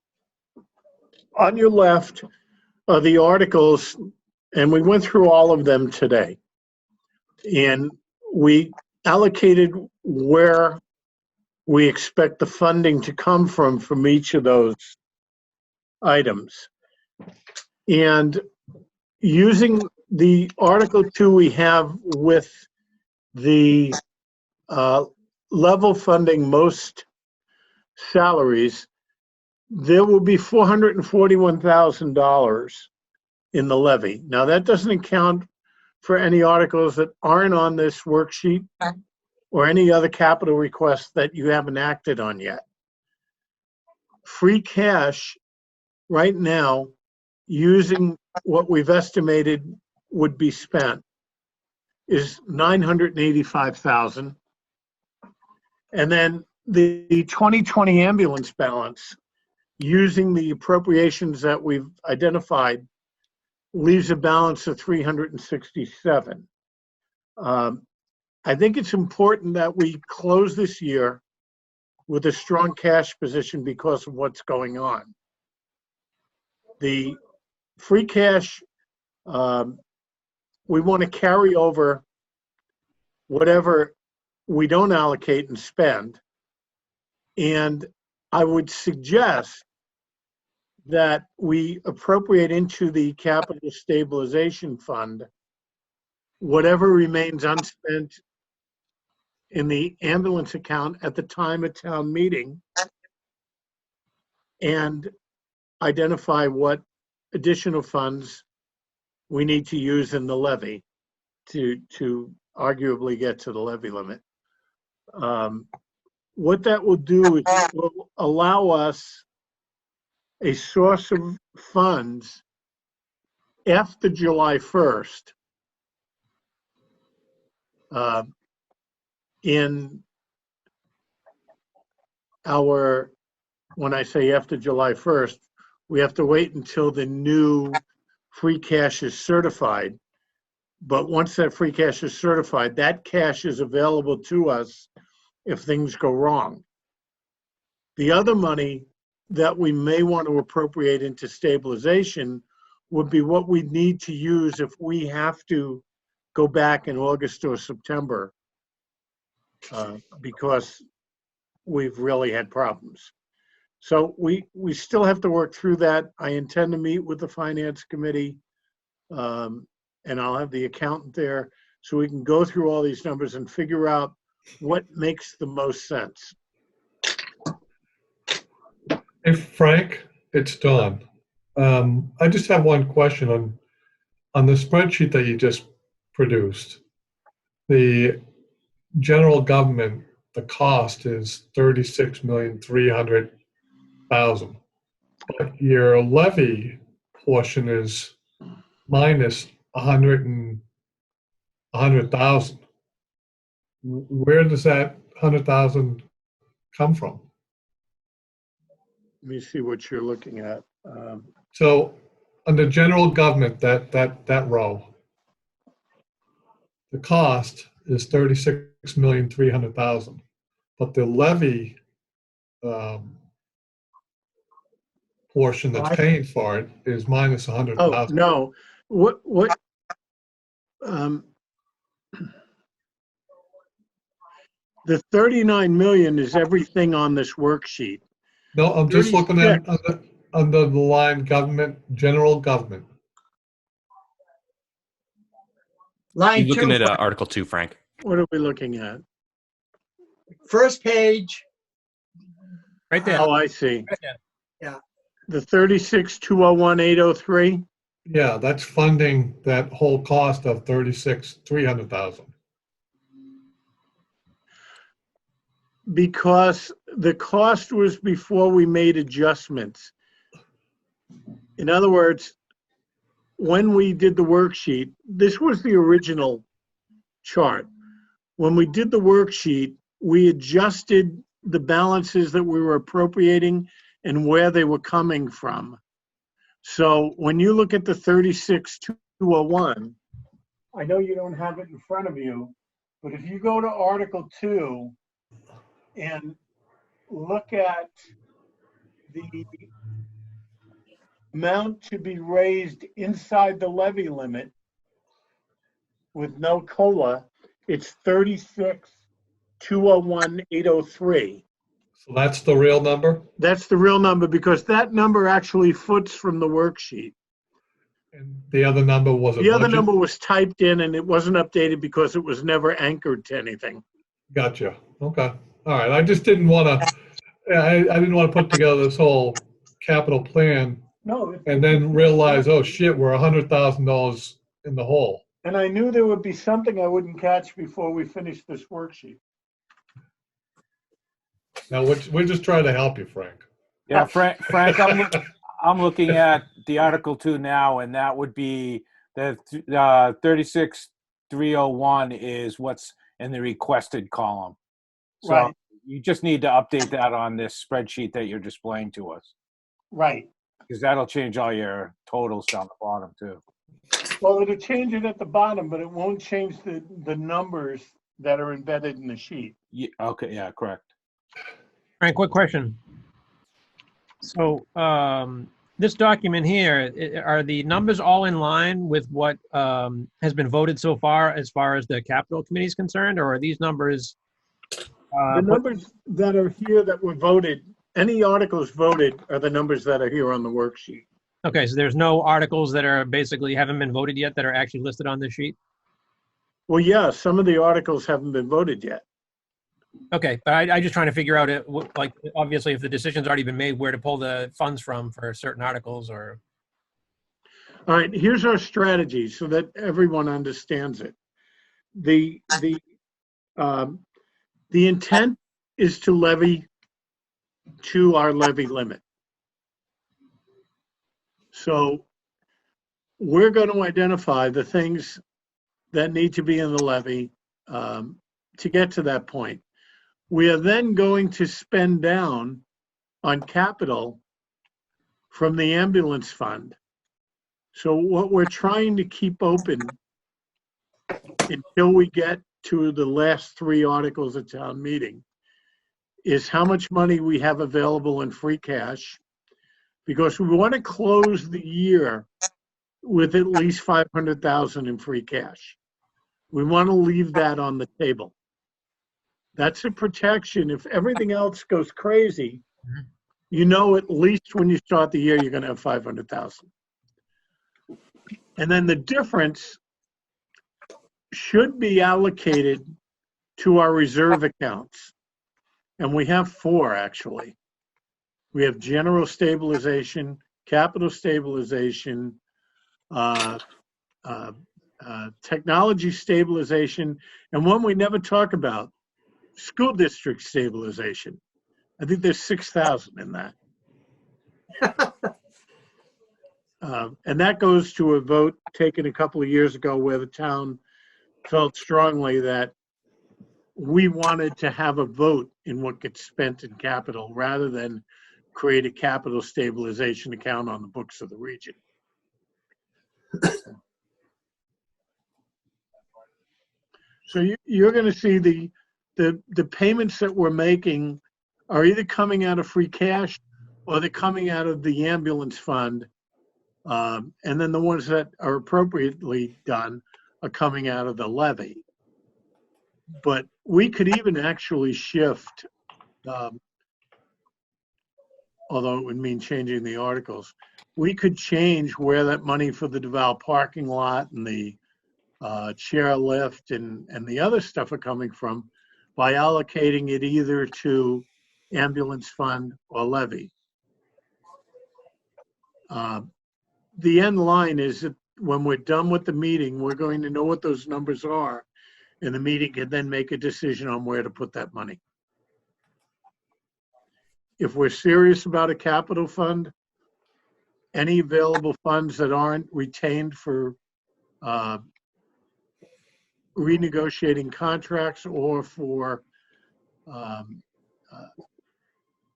your left are the articles, and we went through all of them today. And we allocated where we expect the funding to come from each of those items. And using the Article 2 we have with the level funding most salaries, there will be $441,000 in the levy. Now, that doesn't account for any articles that aren't on this worksheet or any other capital requests that you haven't acted on yet. Free cash right now, using what we've estimated would be spent, is $985,000. And then the 2020 ambulance balance, using the appropriations that we've identified, leaves a balance of 367. I think it's important that we close this year with a strong cash position because of what's going on. The free cash, we want to carry over whatever we don't allocate and spend. And I would suggest that we appropriate into the capital stabilization fund whatever remains unspent in the ambulance account at the time of town meeting, and identify what additional funds we need to use in the levy to arguably get to the levy limit. What that will do is it will allow us a source of funds after July 1st in our, when I say after July 1st, we have to wait until the new free cash is certified. But once that free cash is certified, that cash is available to us if things go wrong. The other money that we may want to appropriate into stabilization would be what we need to use if we have to go back in August or September because we've really had problems. So we still have to work through that. I intend to meet with the Finance Committee, and I'll have the accountant there so we can go through all these numbers and figure out what makes the most sense. Hey, Frank, it's Don. I just have one question on the spreadsheet that you just produced. The general government, the cost is $36,300,000, but your levy portion is minus $100,000. Where does that $100,000 come from? Let me see what you're looking at. So under general government, that row, the cost is $36,300,000, but the levy portion that's paying for it is minus $100,000. Oh, no. What the 39 million is everything on this worksheet. No, I'm just looking at under the line government, general government. Line You're looking two, at Article 2, Frank. What are we looking at? first page. Right there. Oh, I see. Yeah. The 36,201,803. Yeah, that's funding that whole cost of $36,300,000. Because the cost was before we made adjustments. In other words, when we did the worksheet, this was the original chart. When we did the worksheet, we adjusted the balances that we were appropriating and where they were coming from. So when you look at the 36,201, I know you don't have it in front of you, but if you go to Article 2 and look at the amount to be raised inside the levy limit with no COLA, it's 36,201,803. So that's the real number? That's the real number because that number actually foots from the worksheet. And the other number was a The other budget? number was typed in and it wasn't updated because it was never anchored to anything. Gotcha. Okay. All right. I just didn't want to, I didn't want to put together this whole capital plan No. and then realize, oh shit, we're $100,000 in the hole. And I knew there would be something I wouldn't catch before we finished this worksheet. Now, we're just trying to help you, Frank. Yeah, Frank, I'm looking at the Article 2 now, and that would be the 36,301 is what's in the requested column. So Right. you just need to update that on this spreadsheet that you're displaying to us, Right. because that'll change all your totals down the bottom too. Well, it'll change it at the bottom, but it won't change the numbers that are embedded in the sheet. Yeah, okay, yeah, correct. Frank, quick question. So this document here, are the numbers all in line with what has been voted so far as the capital committee is concerned, or are these numbers? The numbers that are here that were voted, any articles voted are the numbers that are here on the worksheet. Okay, so there's no articles that are basically haven't been voted yet that are actually listed on this sheet? Well, yeah, some of the articles haven't been voted yet. Okay, but I just trying to figure out, like, obviously, if the decision's already been made, where to pull the funds from for certain articles or... All right, here's our strategy so that everyone understands it. The intent is to levy to our levy limit. So we're going to identify the things that need to be in the levy to get to that point. We are then going to spend down on capital from the ambulance fund. So what we're trying to keep open until we get to the last 3 articles at town meeting is how much money we have available in free cash, because we want to close the year with at least 500,000 in free cash. We want to leave that on the table. That's a protection. If everything else goes crazy, you know at least when you start the year, you're going to have 500,000. And then the difference should be allocated to our reserve accounts. And we have 4, actually. We have general stabilization, capital stabilization, technology stabilization, and one we never talk about, school district stabilization. I think there's 6,000 in that. And that goes to a vote taken a couple of years ago where the town felt strongly that we wanted to have a vote in what gets spent in capital rather than create a capital stabilization account on the books of the region. So you're going to see the payments that we're making are either coming out of free cash or they're coming out of the ambulance fund. And then the ones that are appropriately done are coming out of the levy. But we could even actually shift, although it would mean changing the articles, we could change where that money for the DeVal parking lot and the chairlift and the other stuff are coming from by allocating it either to ambulance fund or levy. The end line is that when we're done with the meeting, we're going to know what those numbers are, and the meeting can then make a decision on where to put that money. if we're serious about a capital fund, any available funds that aren't retained for renegotiating contracts or for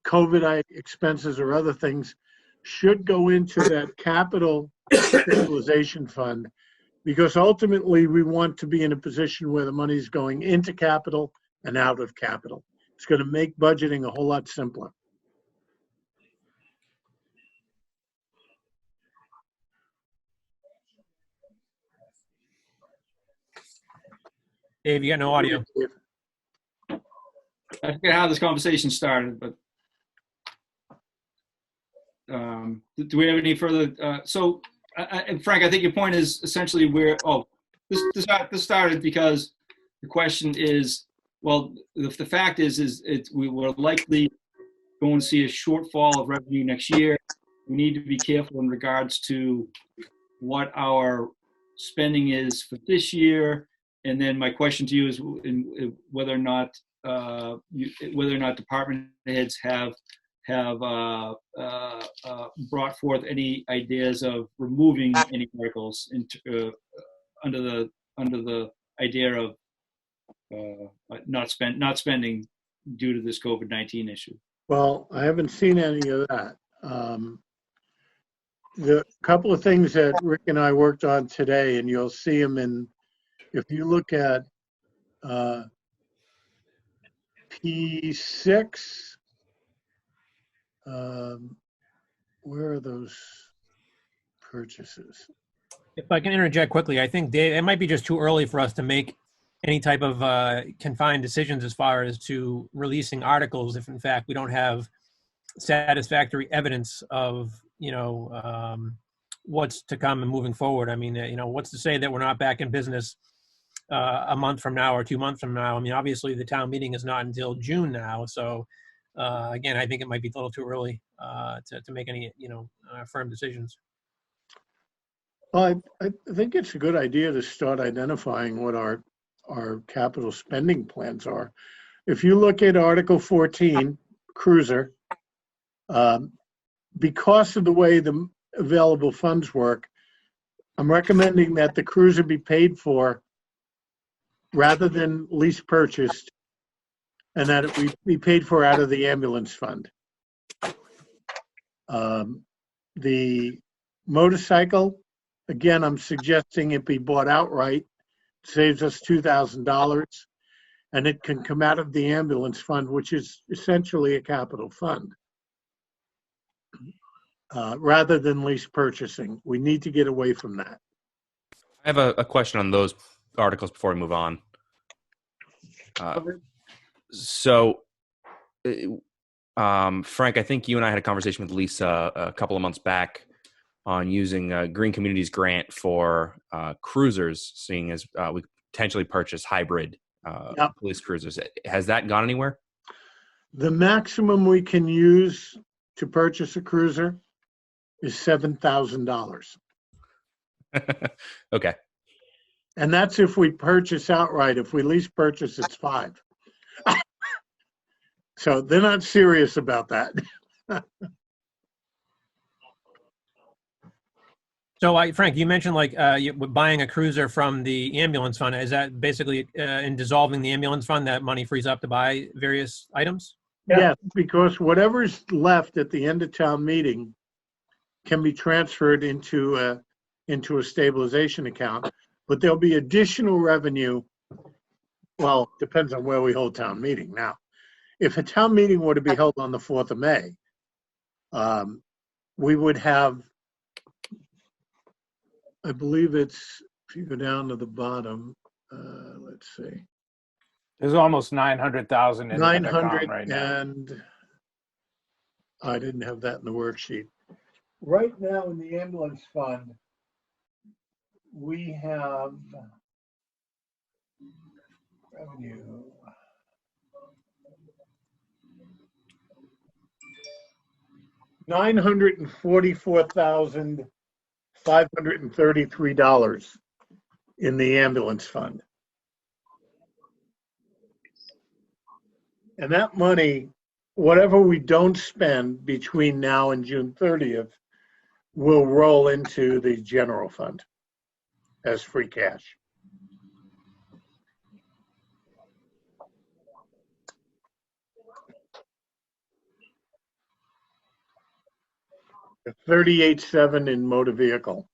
COVID expenses or other things should go into that capital stabilization fund, because ultimately we want to be in a position where the money's going into capital and out of capital. It's going to make budgeting a whole lot simpler. Dave, you got no audio. I forget how this conversation started, but do we have any further? So, and Frank, I think your point is essentially where, this started because the question is, well, the fact is we were likely going to see a shortfall of revenue next year. We need to be careful in regards to what our spending is for this year. And then my question to you is whether or not department heads have brought forth any ideas of removing any articles under the idea of not spending due to this COVID-19 issue. Well, I haven't seen any of that. The couple of things that Rick and I worked on today, and you'll see them if you look at P6, where are those purchases? If I can interject quickly, I think, Dave, it might be just too early for us to make any type of confined decisions as far as to releasing articles if, in fact, we don't have satisfactory evidence of, what's to come and moving forward. I mean, what's to say that we're not back in business a month from now or 2 months from now? I mean, obviously, the town meeting is not until June now. So, again, I think it might be a little too early to make any, firm decisions. Well, I think it's a good idea to start identifying what our capital spending plans are. If you look at Article 14, cruiser, because of the way the available funds work, I'm recommending that the cruiser be paid for rather than lease purchased, and that it be paid for out of the ambulance fund. The motorcycle, again, I'm suggesting it be bought outright. It saves us $2,000, and it can come out of the ambulance fund, which is essentially a capital fund, rather than lease purchasing. We need to get away from that. I have a question on those articles before we move on. Frank, I think you and I had a conversation with Lisa a couple of months back on using a Green Communities grant for cruisers, seeing as we potentially purchase hybrid police cruisers. Has that gone anywhere? The maximum we can use to purchase a cruiser is $7,000. Okay. And that's if we purchase outright. If we lease purchase, it's $5,000. So they're not serious about that. So, Frank, you mentioned buying a cruiser from the ambulance fund. Is that basically in dissolving the ambulance fund, that money frees up to buy various items? Yeah, because whatever's left at the end of town meeting can be transferred into a stabilization account, but there'll be additional revenue. Well, depends on where we hold town meeting. Now, if a town meeting were to be held on the 4th of May, we would have, I believe it's, if you go down to the bottom, let's see. There's almost 900,000 in the 900 account right now. and I didn't have that in the worksheet. Right now in the ambulance fund, we have revenue. $944,533 in the ambulance fund. And that money whatever we don't spend between now and June 30th will roll into the general fund as free cash. $38.7 in motor vehicle.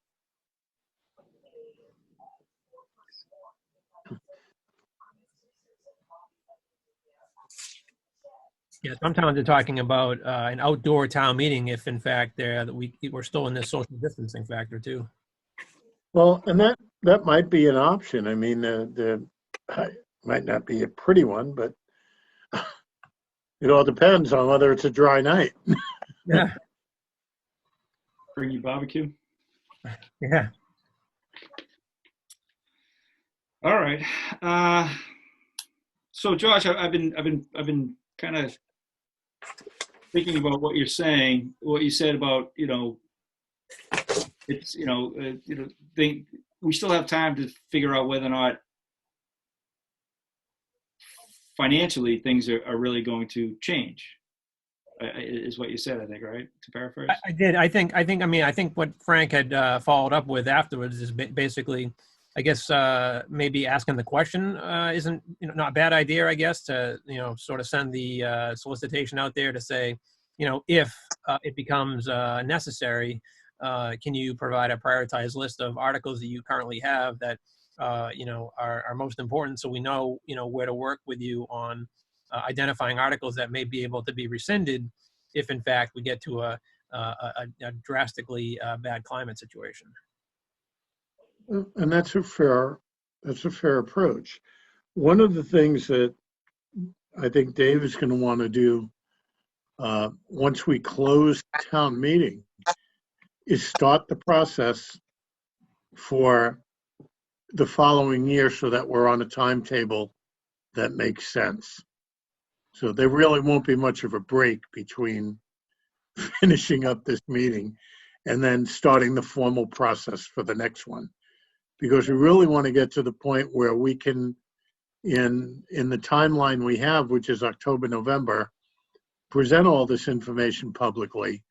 Yeah, sometimes they're talking about an outdoor town meeting if in fact we're still in this social distancing factor too. Well, and that might be an option. I mean, the might not be a pretty one, but it all depends on whether it's a dry night. Yeah. Bring you barbecue. Yeah. All right. So Josh, I've been kind of thinking about what you're saying, what you said about, it's, we still have time to figure out whether or not financially things are really going to change, is what you said, I think, right? To paraphrase. I did. I think what Frank had followed up with afterwards is basically, I guess, maybe asking the question isn't not a bad idea, I guess, to sort of send the solicitation out there to say, if it becomes necessary, can you provide a prioritized list of articles that you currently have that are most important, so we know where to work with you on identifying articles that may be able to be rescinded if in fact we get to a drastically bad climate situation. And that's a fair approach. One of the things that I think Dave is going to want to do once we close town meeting is start the process for the following year so that we're on a timetable that makes sense. So there really won't be much of a break between finishing up this meeting and then starting the formal process for the next one. Because we really want to get to the point where we can, in the timeline we have, which is October, November, present all this information publicly,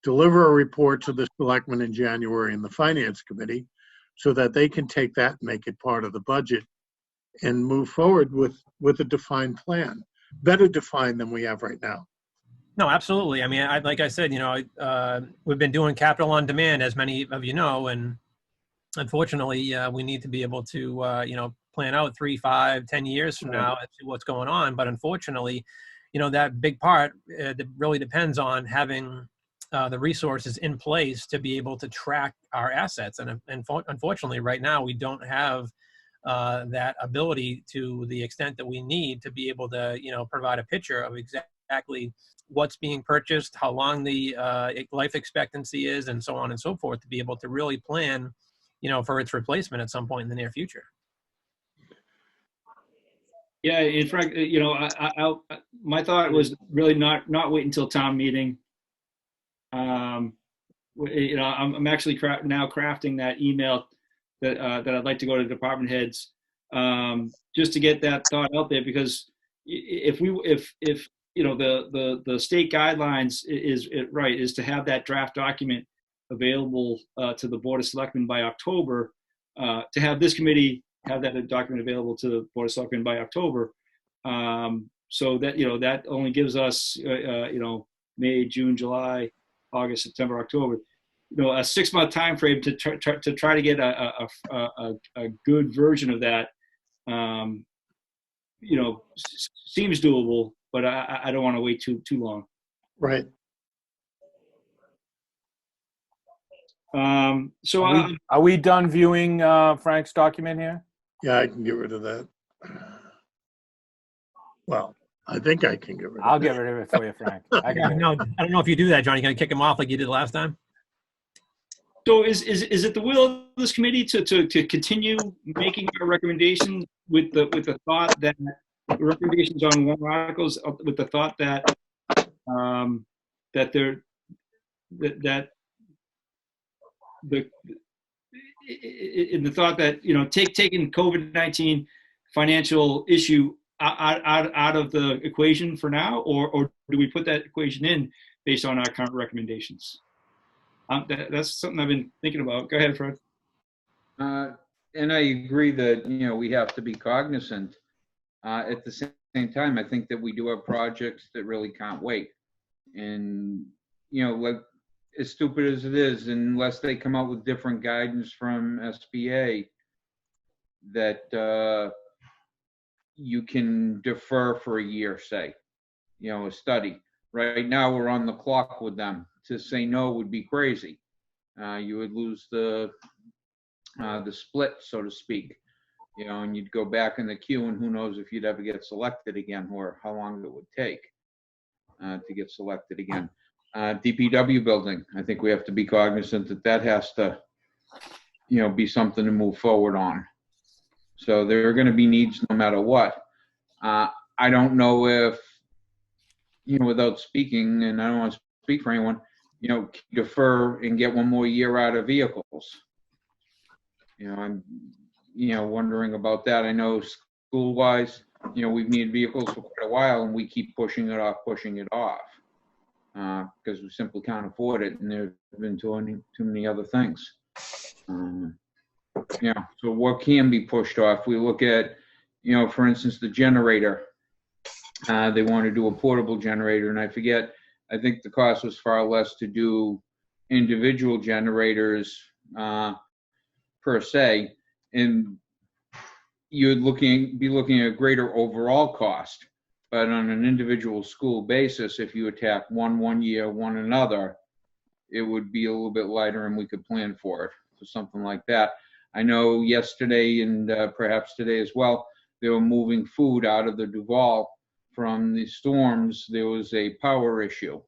deliver a report to the selectmen in January and the Finance Committee so that they can take that and make it part of the budget and move forward with a defined plan, better defined than we have right now. No, absolutely. I mean, like I said, we've been doing capital on demand, as many of you know, and unfortunately, we need to be able to, plan out 3, 5, 10 years from now as to what's going on. But unfortunately, that big part that really depends on having the resources in place to be able to track our assets. And unfortunately, right now, we don't have that ability to the extent that we need to be able to, provide a picture of exactly what's being purchased, how long the life expectancy is, and so on and so forth, to be able to really plan for its replacement at some point in the near future. Yeah, in fact, my thought was really not wait until town meeting. I'm actually now crafting that email that I'd like to go to department heads, just to get that thought out there, because if the state guidelines is to have that draft document available to the Board of Selectmen by October, to have this committee have that document available to the Board of Selectmen by October, so that that only gives us May, June, July, August, September, October, a 6-month time frame to try to get a good version of that. Seems doable, but I don't want to wait too long. Right. So Are we done viewing Frank's document here? Yeah, I can get rid of that. Well, I think I can get rid of it. I'll get rid of it for you, Frank. I don't know if you do that, John. You're going to kick him off like you did last time? So is it the will of this committee to continue making our recommendations with the thought that recommendations on warrant articles, with the thought that in the thought that taking COVID-19 financial issue out of the equation for now, or do we put that equation in based on our current recommendations? That's something I've been thinking about. Go ahead, Fred. And I agree that, we have to be cognizant. At the same time, I think that we do have projects that really can't wait. And, like, as stupid as it is, unless they come out with different guidance from SBA, that you can defer for a year, say, a study. Right now, we're on the clock with them. To say no would be crazy. You would lose the split, so to speak, and you'd go back in the queue, and who knows if you'd ever get selected again, or how long it would take to get selected again. DPW building, I think we have to be cognizant that has to, be something to move forward on. So there are going to be needs no matter what. I don't know if, without speaking, and I don't want to speak for anyone, defer and get one more year out of vehicles. I'm, wondering about that. I know school-wise, we've needed vehicles for quite a while, and we keep pushing it off, because we simply can't afford it, and there have been too many other things. So what can be pushed off? We look at, for instance, the generator. They want to do a portable generator, and I think the cost was far less to do individual generators per se, and you'd be looking at a greater overall cost. But on an individual school basis, if you attack one year, one another, it would be a little bit lighter, and we could plan for it, for something like that. I know yesterday and perhaps today as well, they were moving food out of the Duval from the storms. There was a power issue.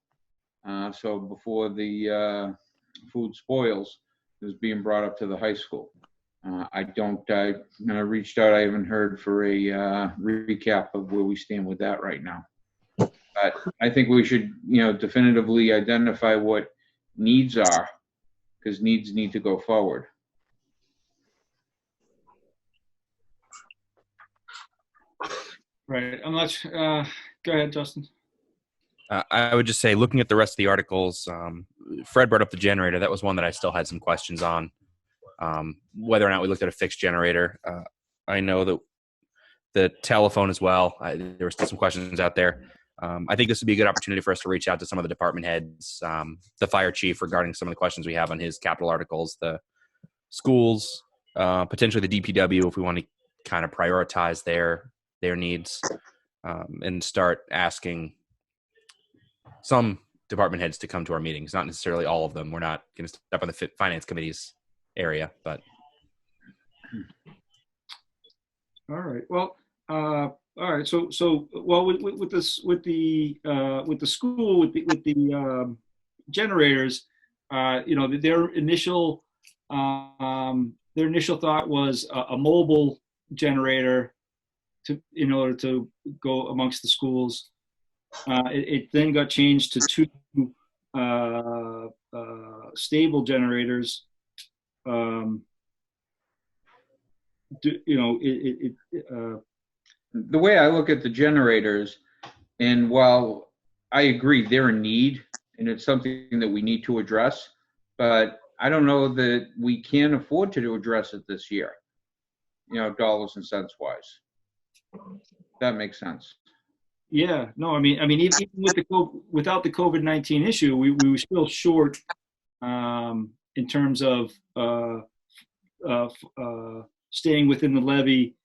So before the food spoils, it was being brought up to the high school. I reached out. I haven't heard for a recap of where we stand with that right now. But I think we should, definitively identify what needs are, because needs need to go forward. Right. I'm not. Go ahead, Justin. I would just say, looking at the rest of the articles, Fred brought up the generator. That was one that I still had some questions on. Whether or not we looked at a fixed generator. I know that the telephone as well. There were still some questions out there. I think this would be a good opportunity for us to reach out to some of the department heads, the fire chief regarding some of the questions we have on his capital articles, the schools, potentially the DPW if we want to kind of prioritize their needs, and start asking some department heads to come to our meetings. Not necessarily all of them. We're not going to step on the finance committee's area, but. All right. Well, all right. So well, with the school, with the generators, their initial thought was a mobile generator in order to go amongst the schools. It then got changed to 2 stable generators. The way I look at the generators, and while I agree they're a need and it's something that we need to address, but I don't know that we can afford to address it this year, dollars and cents wise. That makes sense. Yeah, no, I mean, even with without the COVID-19 issue, we were still short in terms of staying within the levy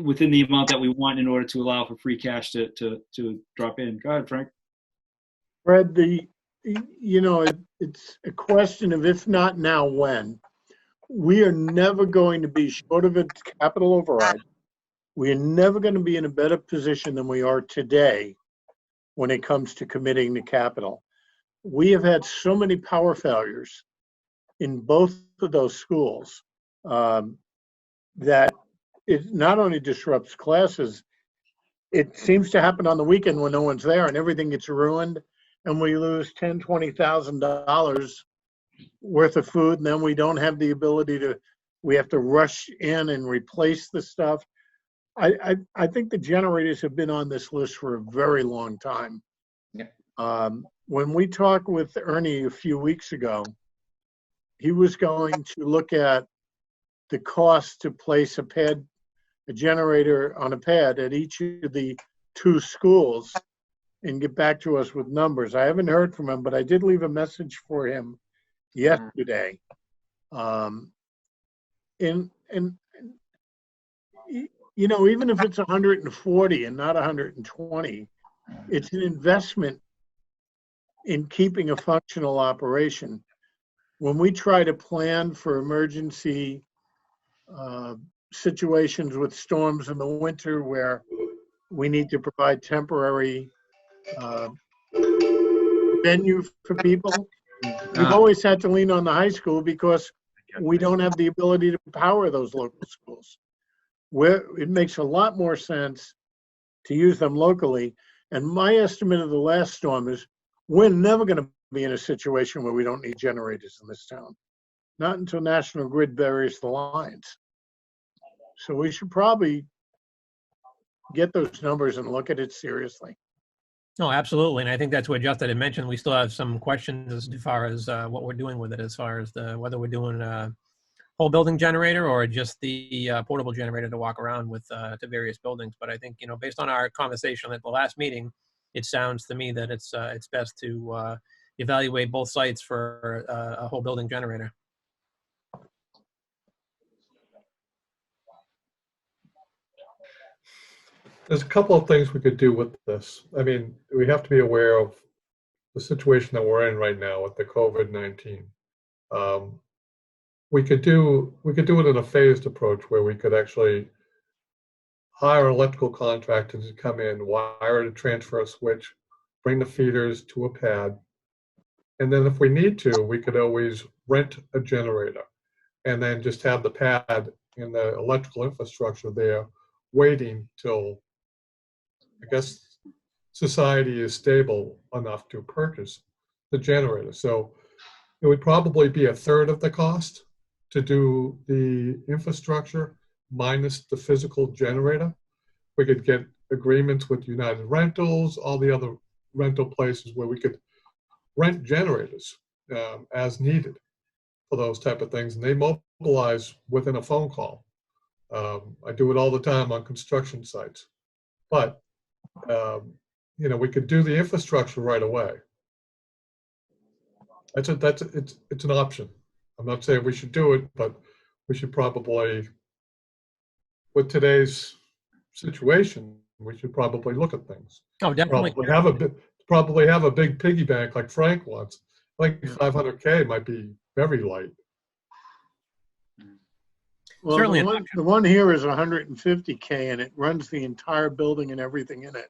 within the amount that we want in order to allow for free cash to drop in. Go ahead, Frank. Fred, it's a question of if not now, when. We are never going to be short of a capital override. We are never going to be in a better position than we are today when it comes to committing to capital. We have had so many power failures in both of those schools that it not only disrupts classes, it seems to happen on the weekend when no one's there and everything gets ruined and we lose $10,000, $20,000 worth of food, and then we don't have the ability we have to rush in and replace the stuff. I think the generators have been on this list for a very long time. Yeah. When we talked with Ernie a few weeks ago, he was going to look at the cost to place a generator on a pad at each of the 2 schools and get back to us with numbers. I haven't heard from him, but I did leave a message for him yesterday. And you know, even if it's 140 and not 120, it's an investment in keeping a functional operation. When we try to plan for emergency situations with storms in the winter where we need to provide temporary venue for people, we've always had to lean on the high school because we don't have the ability to power those local schools. Where it makes a lot more sense to use them locally. And my estimate of the last storm is we're never going to be in a situation where we don't need generators in this town. Not until National Grid buries the lines. So we should probably get those numbers and look at it seriously. No, absolutely. And I think that's what Justin had mentioned. We still have some questions as far as what we're doing with it, as far as whether we're doing a whole building generator or just the portable generator to walk around with to various buildings. But I think, based on our conversation at the last meeting, it sounds to me that it's best to evaluate both sites for a whole building generator. There's a couple of things we could do with this. I mean, we have to be aware of the situation that we're in right now with the COVID-19. We could do it in a phased approach where we could actually hire electrical contractors to come in, wire to transfer a switch, bring the feeders to a pad, and then if we need to, we could always rent a generator and then just have the pad and the electrical infrastructure there waiting till, I guess, society is stable enough to purchase the generator. So it would probably be a third of the cost to do the infrastructure minus the physical generator. We could get agreements with United Rentals, all the other rental places where we could rent generators as needed for those type of things. And they mobilize within a phone call. I do it all the time on construction sites. But, we could do the infrastructure right away. It's an option. I'm not saying we should do it, but we should probably, with today's situation, we should probably look at things. Oh, definitely. Probably have a big piggy bank like Frank wants. Like 500K might be very light. Well, Certainly the one here is 150K and it runs the entire building and everything in it.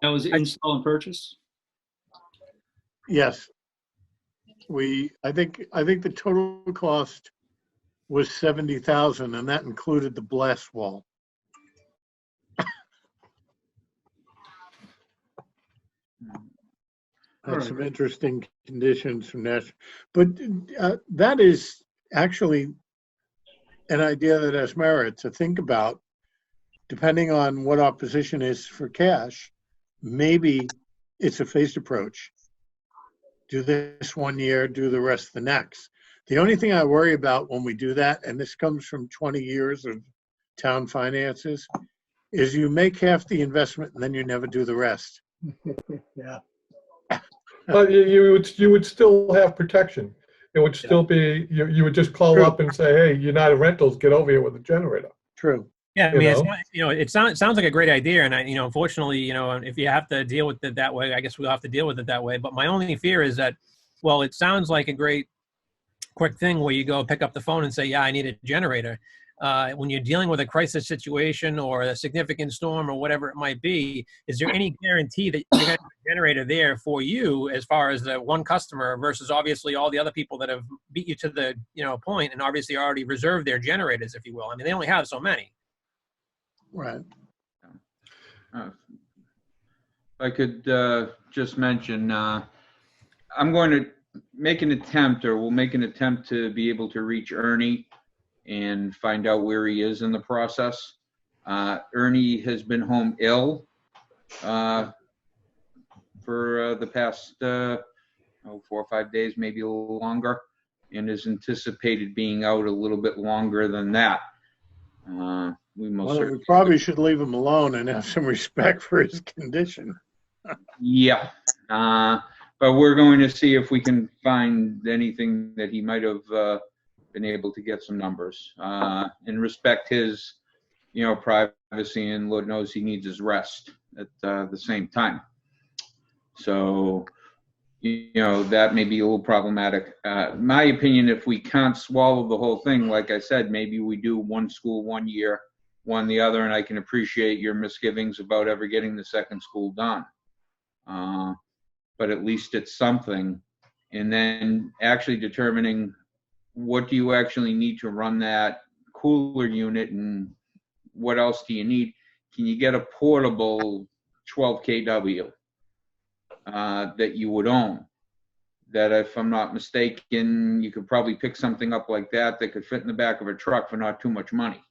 That was install and purchase? Yes. I think the total cost was 70,000 and that included the blast wall. That's some interesting conditions from that. But that is actually an idea that has merit to think about, depending on what our position is for cash. Maybe it's a phased approach. Do this 1 year, do the rest the next. The only thing I worry about when we do that, and this comes from 20 years of town finances, is you make half the investment and then you never do the rest. Yeah. But you would still have protection. It would still be, you would just call True. up and say, hey, United Rentals, get over here with a generator. True. Yeah, I mean, it sounds like a great idea, and unfortunately, if you have to deal with it that way, I guess we'll have to deal with it that way. But my only fear is that, well, it sounds like a great quick thing where you go pick up the phone and say, yeah, I need a generator. When you're dealing with a crisis situation or a significant storm or whatever it might be, is there any guarantee that you're going to have a generator there for you as far as the one customer versus obviously all the other people that have beat you to the point and obviously already reserved their generators, if you will? I mean, they only have so many. Right. I could just mention, I'm going to make an attempt, or we'll make an attempt to be able to reach Ernie and find out where he is in the process. Ernie has been home ill for the past 4 or 5 days, maybe a little longer, and is anticipated being out a little bit longer than that. We most Well, we certainly, probably should leave him alone and have some respect for his condition. yeah. But we're going to see if we can find anything that he might have been able to get some numbers and respect his, privacy, and Lord knows he needs his rest at the same time. So, that may be a little problematic. My opinion, if we can't swallow the whole thing, like I said, maybe we do one school 1 year, one the other, and I can appreciate your misgivings about ever getting the second school done. But at least it's something. And then actually determining what do you actually need to run that cooler unit, and what else do you need? Can you get a portable 12 kW that you would own? That, if I'm not mistaken, you could probably pick something up like that that could fit in the back of a truck for not too much money.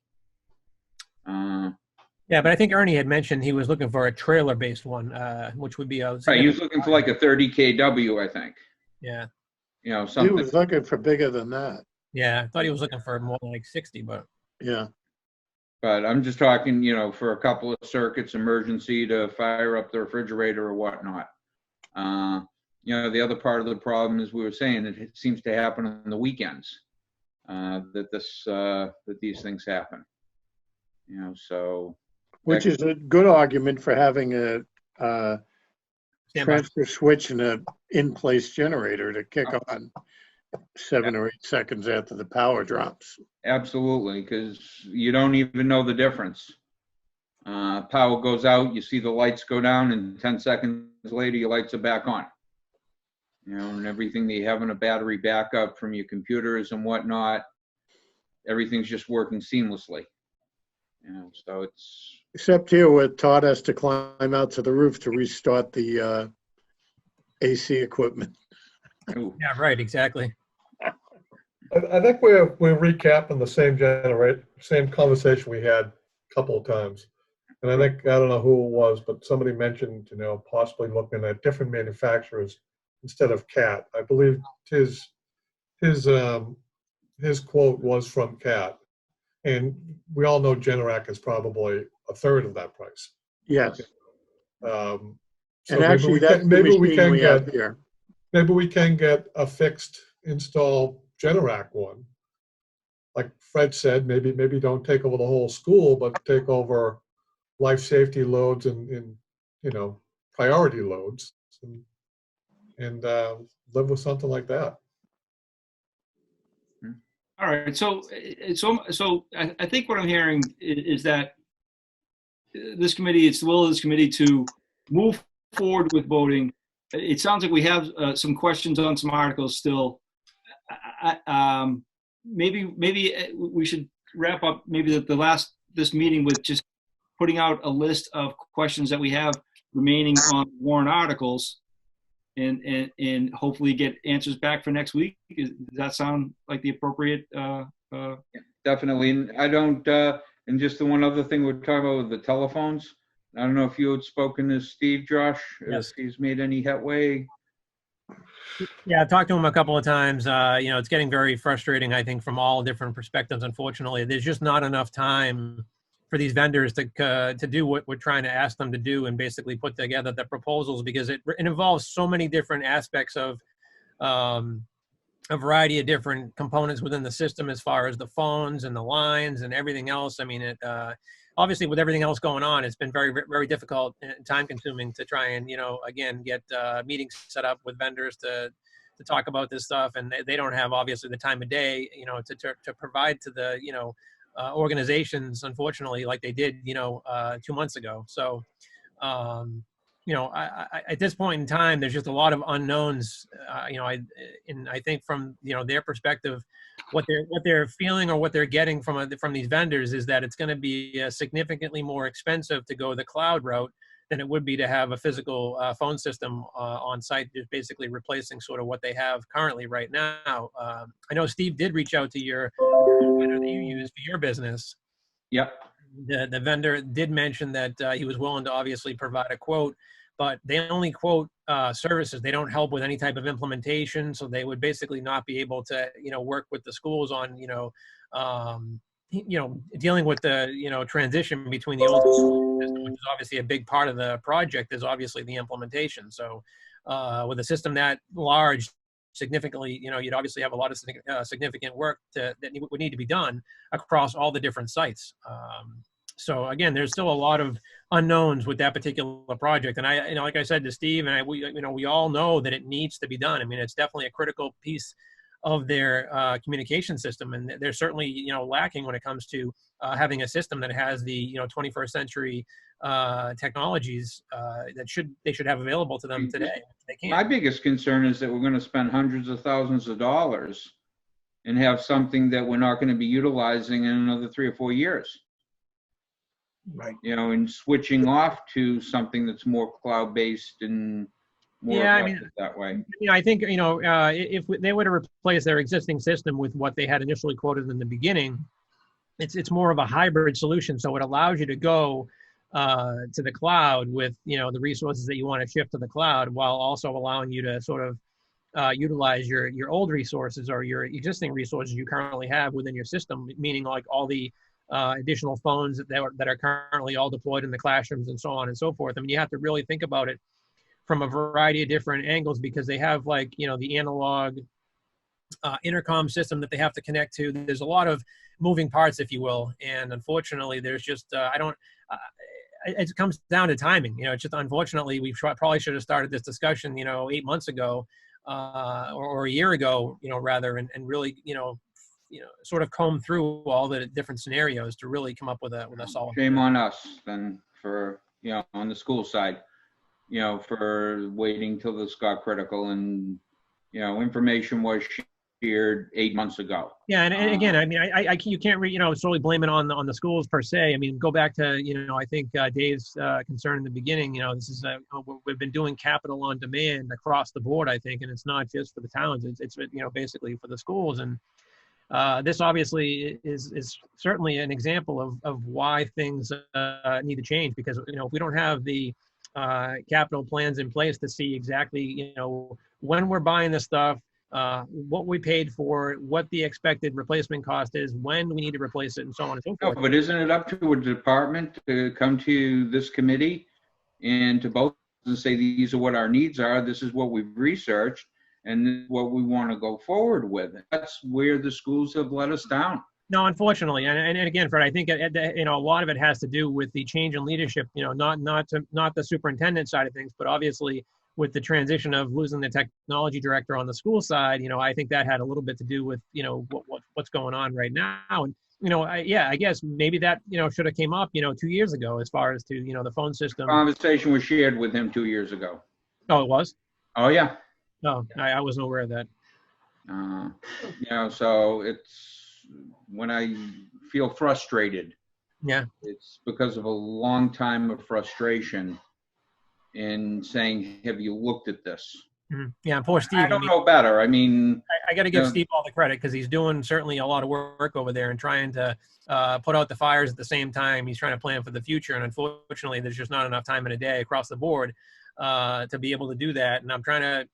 Yeah, but I think Ernie had mentioned he was looking for a trailer-based one, which would be a. Right, he was looking for like a 30 kW, I think. Yeah. He Something. was looking for bigger than that. Yeah, I thought he was looking for more like 60, but. Yeah. But I'm just talking, for a couple of circuits, emergency to fire up the refrigerator or whatnot. The other part of the problem is, we were saying, it seems to happen on the weekends that these things happen. So. Which is a good argument for having a transfer switch and a in-place generator to kick on 7 or 8 seconds after the power drops. Absolutely, because you don't even know the difference. Power goes out, you see the lights go down, and 10 seconds later, your lights are back on. And everything that you have in a battery backup from your computers and whatnot, everything's just working seamlessly. So it's. Except here where Todd has to climb out to the roof to restart the AC equipment. Yeah, right, exactly. I think we're recapping the same conversation we had a couple of times. And I think, I don't know who it was, but somebody mentioned, possibly looking at different manufacturers instead of CAT. I believe his quote was from CAT. And we all know Generac is probably a third of that price. Yes. So and actually, maybe we can get a fixed install Generac one. Like Fred said, maybe don't take over the whole school, but take over life safety loads and priority loads, and live with something like that. All right, so I think what I'm hearing is that this committee, it's the will of this committee to move forward with voting. It sounds like we have some questions on some articles still. Maybe we should wrap up this meeting with just putting out a list of questions that we have remaining on warrant articles, and hopefully get answers back for next week. Does that sound like the appropriate? Definitely. And I don't, and just the one other thing we're talking about with the telephones. I don't know if you had spoken to Steve, Josh, yes. If he's made any headway. Yeah, I've talked to him a couple of times. It's getting very frustrating, I think, from all different perspectives. Unfortunately, there's just not enough time for these vendors to do what we're trying to ask them to do, and basically put together the proposals, because it involves so many different aspects of a variety of different components within the system, as far as the phones and the lines and everything else. I mean, obviously with everything else going on, it's been very, very difficult and time consuming to try and, again, get meetings set up with vendors to talk about this stuff. And they don't have, obviously, the time of day, to provide to the, organizations, unfortunately, like they did, 2 months ago. So, at this point in time, there's just a lot of unknowns, and I think from, their perspective, what they're feeling or what they're getting from these vendors is that it's going to be significantly more expensive to go the cloud route than it would be to have a physical phone system on site, just basically replacing sort of what they have currently right now. I know Steve did reach out to your vendor that you use for your business. Yep. The vendor did mention that he was willing to obviously provide a quote, but they only quote services. They don't help with any type of implementation. So they would basically not be able to, work with the schools on, dealing with the, transition between the old system, which is obviously a big part of the project, is obviously the implementation. So with a system that large, significantly, you'd obviously have a lot of significant work that would need to be done across all the different sites. So again, there's still a lot of unknowns with that particular project. And I, like I said to Steve, and we all know that it needs to be done. I mean, it's definitely a critical piece of their communication system, and they're certainly lacking when it comes to having a system that has the 21st century technologies that they should have available to them today. They can't. My biggest concern is that we're going to spend hundreds of thousands of dollars and have something that we're not going to be utilizing in another 3 or 4 years. Right. And switching off to something that's more cloud-based and more effective that way. I think, if they were to replace their existing system with what they had initially quoted in the beginning, it's more of a hybrid solution. So it allows you to go to the cloud with, the resources that you want to shift to the cloud, while also allowing you to sort of utilize your old resources or your existing resources you currently have within your system, meaning like all the additional phones that are currently all deployed in the classrooms and so on and so forth. I mean, you have to really think about it from a variety of different angles, because they have the analog intercom system that they have to connect to. There's a lot of moving parts, if you will. And unfortunately, there's just, it comes down to timing. It's just, unfortunately, we probably should have started this discussion, 8 months ago or a year ago, rather, and really, sort of comb through all the different scenarios to really come up with a solid. Shame on us then for, on the school side, for waiting till this got critical and, information was shared 8 months ago. Yeah. And again, I mean, you can't solely blame it on the schools per se. I mean, go back to, I think Dave's concern in the beginning, this is, we've been doing capital on demand across the board, I think, and it's not just for the towns, it's basically for the schools. And this obviously is certainly an example of why things need to change, because if we don't have the capital plans in place to see exactly when we're buying this stuff, what we paid for, what the expected replacement cost is, when we need to replace it, and so on and so forth. No, but isn't it up to a department to come to this committee and to both and say, these are what our needs are, this is what we've researched, and this is what we want to go forward with? That's where the schools have let us down. No, unfortunately, and again, Fred, I think a lot of it has to do with the change in leadership. Not the superintendent side of things, but obviously with the transition of losing the technology director on the school side. I think that had a little bit to do with what's going on right now. And I guess maybe that should have came up 2 years ago, as far as to the phone system. Conversation was shared with him 2 years ago. Oh, it was? Oh yeah. No, I wasn't aware of that. So it's when I feel frustrated. Yeah. It's because of a long time of frustration in saying, have you looked at this? Mm-hmm. Yeah, poor Steve. I don't know better. I mean, I got to give Steve all the credit, because he's doing certainly a lot of work over there and trying to put out the fires at the same time. He's trying to plan for the future. And unfortunately, there's just not enough time in a day across the board to be able to do that. And I'm trying to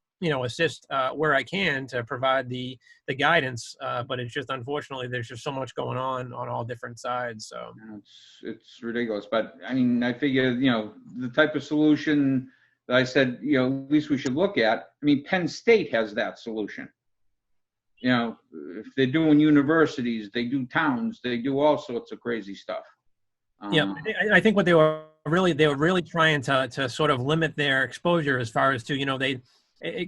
assist where I can to provide the guidance, but it's just, unfortunately, there's just so much going on all different sides. So it's ridiculous. But I mean, I figure, the type of solution that I said, at least we should look at. I mean, Penn State has that solution. If they're doing universities, they do towns, they do all sorts of crazy stuff. Yeah, I think what they were really trying to sort of limit their exposure, as far as to,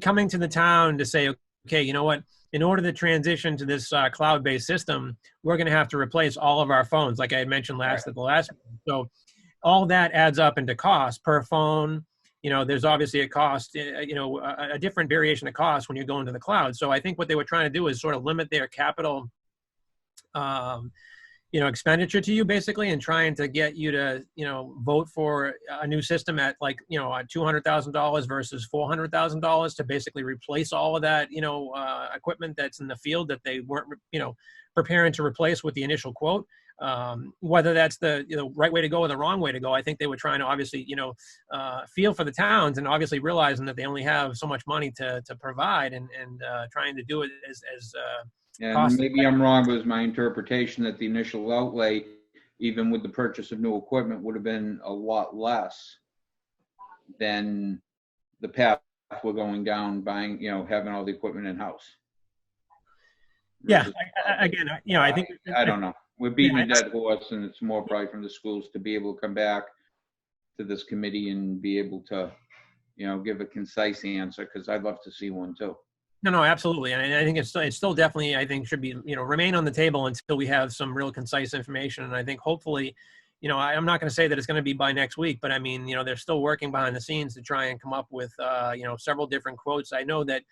coming to the town to say, okay, you know what, in order to transition to this cloud-based system, we're going to have to replace all of our phones, like I had mentioned at the last meeting. So all that adds up into cost per phone. There's obviously a cost, a different variation of cost when you're going to the cloud. So I think what they were trying to do is sort of limit their capital, expenditure to you basically, and trying to get you to, vote for a new system at like, $200,000 versus $400,000 to basically replace all of that, equipment that's in the field that they weren't, preparing to replace with the initial quote. Whether that's the right way to go or the wrong way to go, I think they were trying to obviously, feel for the towns, and obviously realizing that they only have so much money to provide, and trying to do it as And cost maybe I'm wrong, but it was my interpretation that the initial outlay, even with the purchase of new equipment, would have been a lot less than the path we're going down, buying, having all the equipment in-house. Yeah, again, I think I don't know. We're beating Yeah, a dead horse, and it's more probably from the schools to be able to come back to this committee and be able to, give a concise answer, because I'd love to see one too. No, absolutely, and I think it's still definitely, I think, should be, remain on the table until we have some real concise information. And I think hopefully, I'm not going to say that it's going to be by next week, but I mean, they're still working behind the scenes to try and come up with, several different quotes. I know that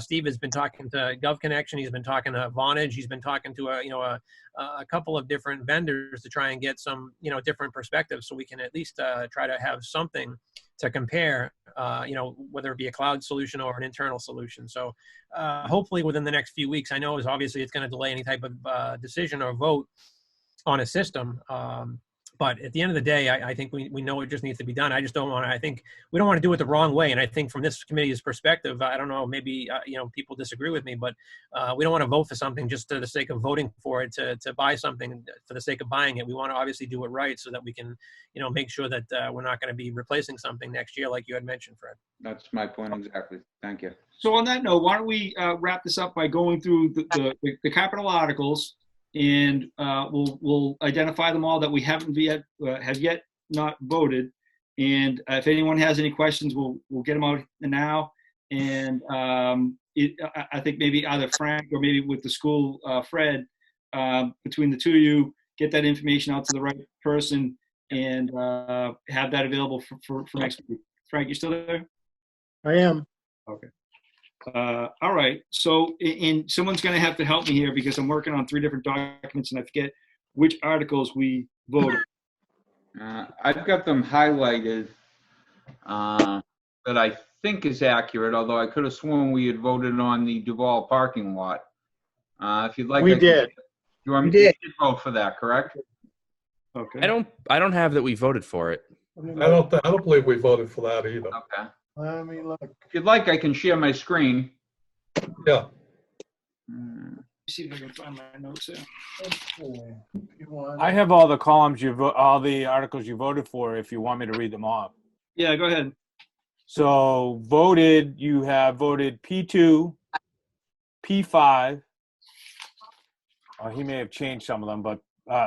Steve has been talking to GovConnection. He's been talking to Vonage. He's been talking to a couple of different vendors to try and get some, different perspectives, so we can at least try to have something to compare, whether it be a cloud solution or an internal solution. So hopefully within the next few weeks, I know obviously it's going to delay any type of decision or vote on a system. But at the end of the day, I think we know it just needs to be done. I just don't want to, I think we don't want to do it the wrong way. And I think from this committee's perspective, I don't know, maybe, people disagree with me, but we don't want to vote for something just for the sake of voting for it, to buy something for the sake of buying it. We want to obviously do it right, so that we can, make sure that we're not going to be replacing something next year, like you had mentioned, Fred. That's my point exactly. Thank you. So on that note, why don't we wrap this up by going through the capital articles, and we'll identify them all that we haven't yet have yet not voted. And if anyone has any questions, we'll get them out now. And I think maybe either Frank or maybe with the school, Fred, between the two of you, get that information out to the right person, and have that available for next week. Frank, you still there? I am. Okay. All right. So, and someone's going to have to help me here, because I'm working on 3 different documents and I forget which articles we voted. I've got them highlighted that I think is accurate, although I could have sworn we had voted on the Duval parking lot. If you'd like, We did. You want me We did. to vote for that, correct? Okay. I don't have that we voted for it. I don't believe we voted for that either. Okay. Let me look. If you'd like, I can share my screen. Yeah. See if I can find my notes here. I have all the columns all the articles you voted for, if you want me to read them off. Yeah, go ahead. So you have voted P2, P5. He may have changed some of them, but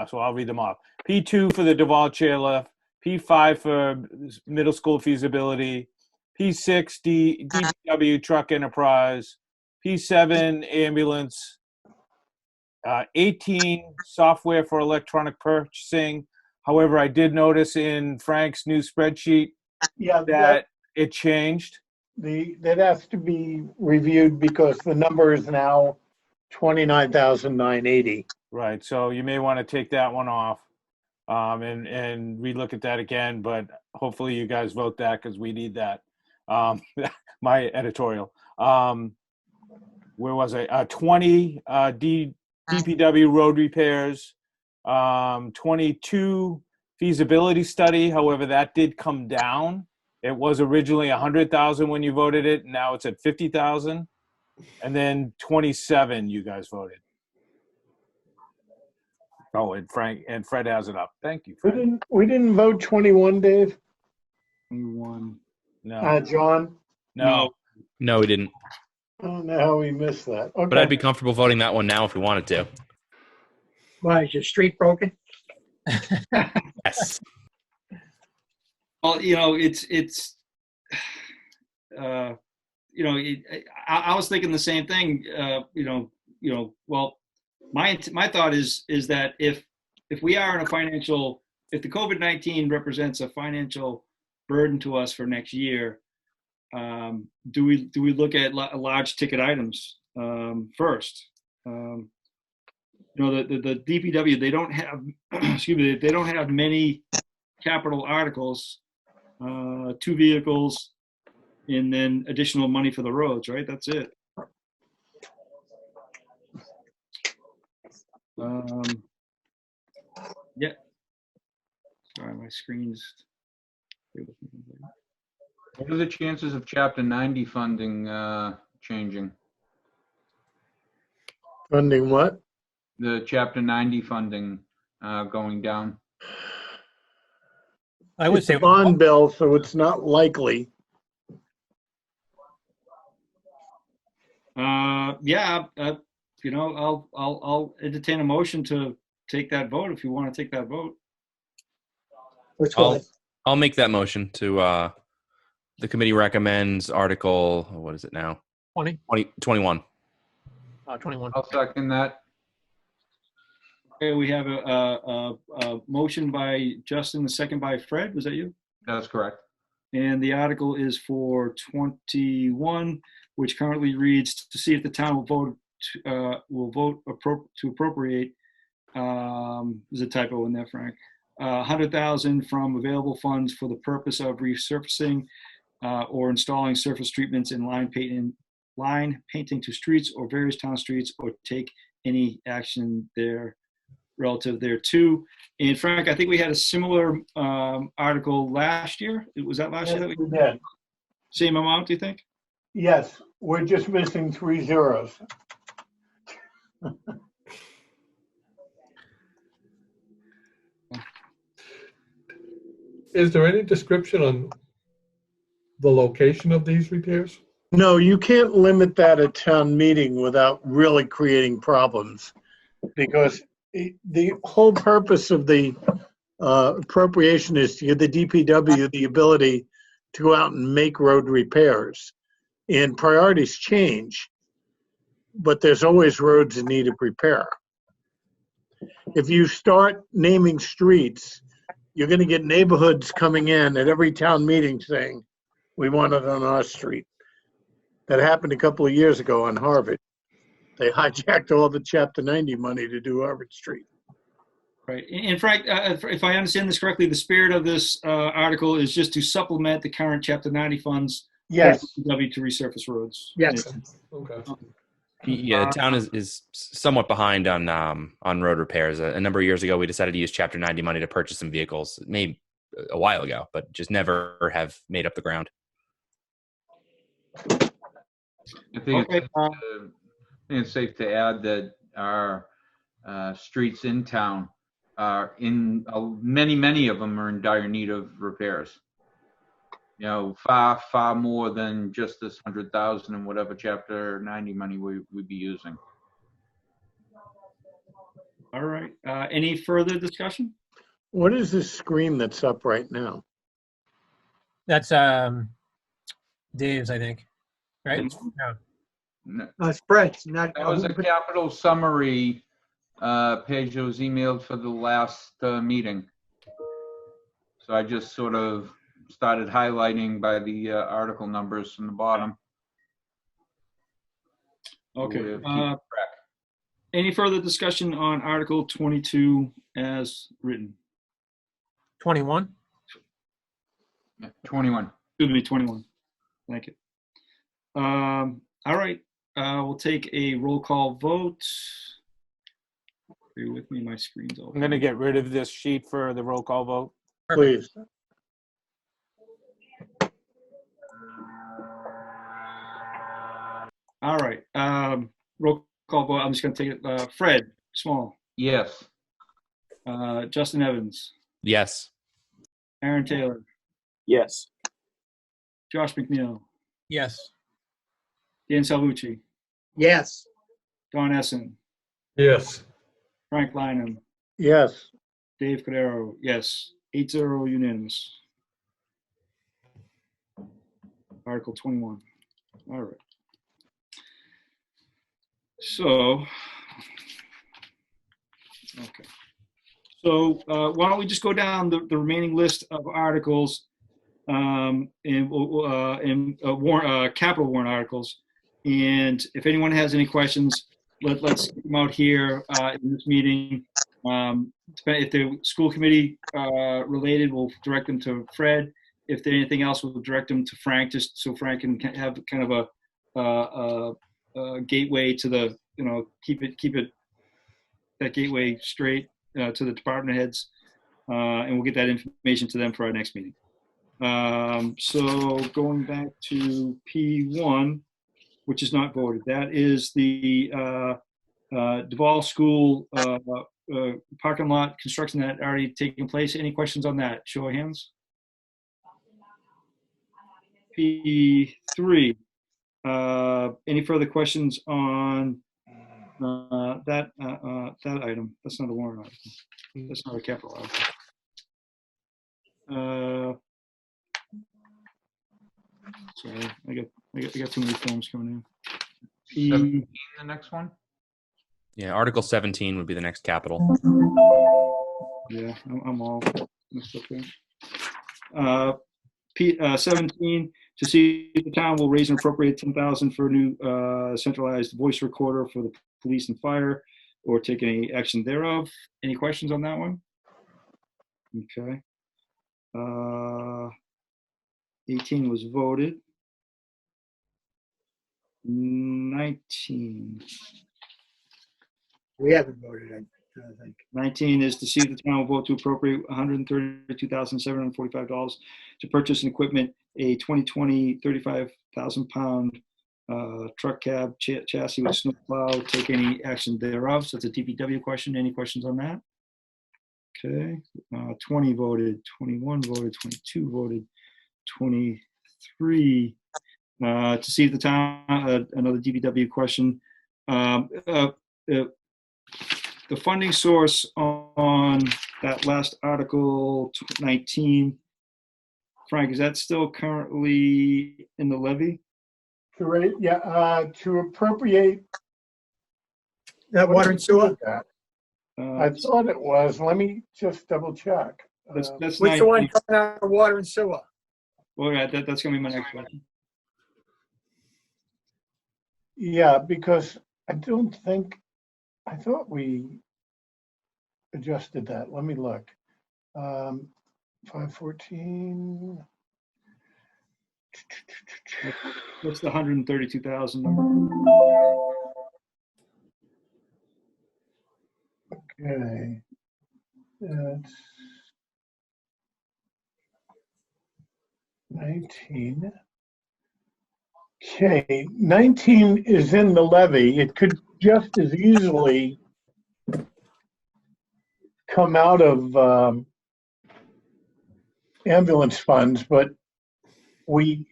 so I'll read them off. P2 for the Duval chairlift, P5 for middle school feasibility, P6 DPW truck enterprise, P7 ambulance, 18 software for electronic purchasing. However, I did notice in Frank's new spreadsheet Yeah, that it changed. that has to be reviewed because the number is now 29,980. Right. So you may want to take that one off and relook at that again. But hopefully you guys vote that, because we need that. My editorial. Where was I? 20 DPW road repairs. 22 feasibility study. However, that did come down. It was originally 100,000 when you voted it. Now it's at 50,000. And then 27 you guys voted. Oh, and Fred has it up. Thank you, Fred. We didn't vote 21, Dave? 21. No. John? No. No, we didn't. I don't know how we missed that. Okay. But I'd be comfortable voting that one now if we wanted to. Why, is your street broken? Yes. Well, I was thinking the same thing. Well, my thought is that if we are in a financial, if the COVID-19 represents a financial burden to us for next year, do we look at large ticket items first? you know, the DPW, they don't have, excuse me, they don't have many capital articles, 2 vehicles, and then additional money for the roads, right? That's it. Yeah. Sorry, my screen's. What are the chances of Chapter 90 funding changing? Funding what? The Chapter 90 funding going down? I would It's a say, bond bill, so it's not likely. Yeah, you know, I'll entertain a motion to take that vote if you want to take that vote. Which one? I'll make that motion to, the committee recommends Article, what is it now? 20, 21. 21. I'll second that. Okay, we have a motion by Justin, a second by Fred. Was that you? That's correct. And the article is for 21, which currently reads to see if the town will vote to appropriate. There's a typo in there, Frank. 100,000 from available funds for the purpose of resurfacing or installing surface treatments and line painting to streets or various town streets, or take any action there relative thereto. And Frank, I think we had a similar article last year. Was that last year? That Yes, we did. Same amount, do you think? Yes, we're just missing 3 zeros. Is there any description on the location of these repairs? No, you can't limit that at town meeting without really creating problems. Because the whole purpose of the appropriation is to give the DPW the ability to go out and make road repairs. And priorities change, but there's always roads in need of repair. If you start naming streets, you're going to get neighborhoods coming in at every town meeting saying, we want it on our street. That happened a couple of years ago on Harvard. They hijacked all the Chapter 90 money to do Harvard Street. Right. And Frank, if I understand this correctly, the spirit of this article is just to supplement the current Chapter 90 funds. Yes. W to resurface roads. Yes. Okay. Yeah, the town is somewhat behind on road repairs. A number of years ago, we decided to use Chapter 90 money to purchase some vehicles, maybe a while ago, but just never have made up the ground. I think Okay. it's safe to add that our streets in town are many of them are in dire need of repairs. You know, far more than just this 100,000 and whatever Chapter 90 money we'd be using. All right. Any further discussion? What is this screen that's up right now? That's Dave's, I think. Right? Yeah. No, Spreads, not. that was a capital summary page that was emailed for the last meeting. So I just sort of started highlighting by the article numbers from the bottom. Okay. We'll keep track. Any further discussion on Article 22 as written? 21. 21. Excuse me, 21. Thank you. All right. We'll take a roll call vote. Bear with me, my screen's I'm open. going to get rid of this sheet for the roll call vote. Please. All right. Roll call vote. I'm just going to take it. Fred Small, Yes. Justin Evans, Yes. Aaron Taylor, Yes. Josh McNeil, Yes. Dan Salvucci, Yes. Don Essen, Yes. Frank Lynham, Yes. Dave Cadero. Yes. 8-0 unanimous. Article 21. All right. So, okay. So why don't we just go down the remaining list of articles and capital warrant articles. And if anyone has any questions, let's get them out here in this meeting. If they're school committee related, we'll direct them to Fred. If there's anything else, we'll direct them to Frank, just so Frank can have kind of a gateway to the, keep it that gateway straight to the department heads, and we'll get that information to them for our next meeting. So going back to P1, which is not voted, that is the Duval School parking lot construction that already taken place. Any questions on that? Show of hands. P3. Any further questions on that item? That's not a warrant article. That's not a capital article. Sorry, I got too many forms coming in. 17, the next one? Yeah, Article 17 would be the next capital. Yeah, I'm all messed up there. 17, to see if the town will raise and appropriate $10,000 for a new centralized voice recorder for the police and fire, or take any action thereof. Any questions on that one? Okay. 18 was voted. 19. We haven't voted, I think. 19 is to see if the town will vote to appropriate $132,745 to purchase and equipment a 2020 35,000-pound truck cab chassis with snowplow. Take any action thereof. So it's a DPW question. Any questions on that? Okay. 20 voted. 21 voted. 22 voted. 23. To see if the town, another DPW question. The funding source on that last article 19, Frank, is that still currently in the levy? To appropriate. That water and sewer? I thought it was. Let me just double check. That's What's 19. the one coming out of water and sewer? Well, yeah, that's gonna be my next question. Yeah, because I thought we adjusted that. Let me look. 514. What's the 132,000 number? Okay. That's 19. Okay, 19 is in the levy. It could just as easily come out of ambulance funds, but when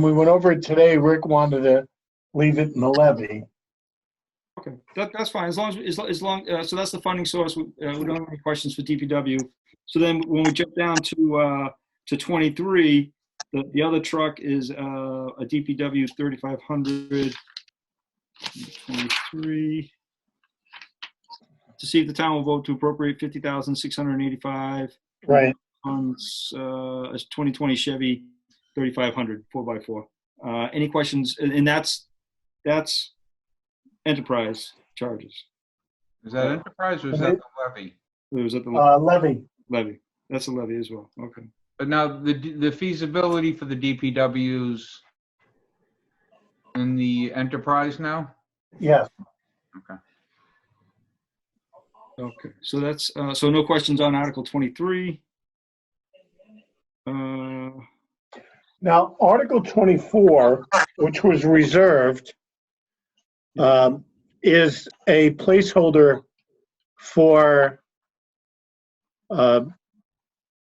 we went over it today, Rick wanted to leave it in the levy. Okay, that's fine. As long so that's the funding source. We don't have any questions for DPW. So then when we jump down to 23, the other truck is a DPW 3500. 23. To see if the town will vote to appropriate $50,685 Right. on a 2020 Chevy 3500 4x4. Any questions? And that's enterprise charges. Is that enterprise or is that the levy? It was at the Levy. levy. That's a levy as well. Okay. But now the feasibility for the DPWs in the enterprise now? Yes. Okay. Okay. So that's so no questions on Article 23. Now, Article 24, which was reserved, is a placeholder for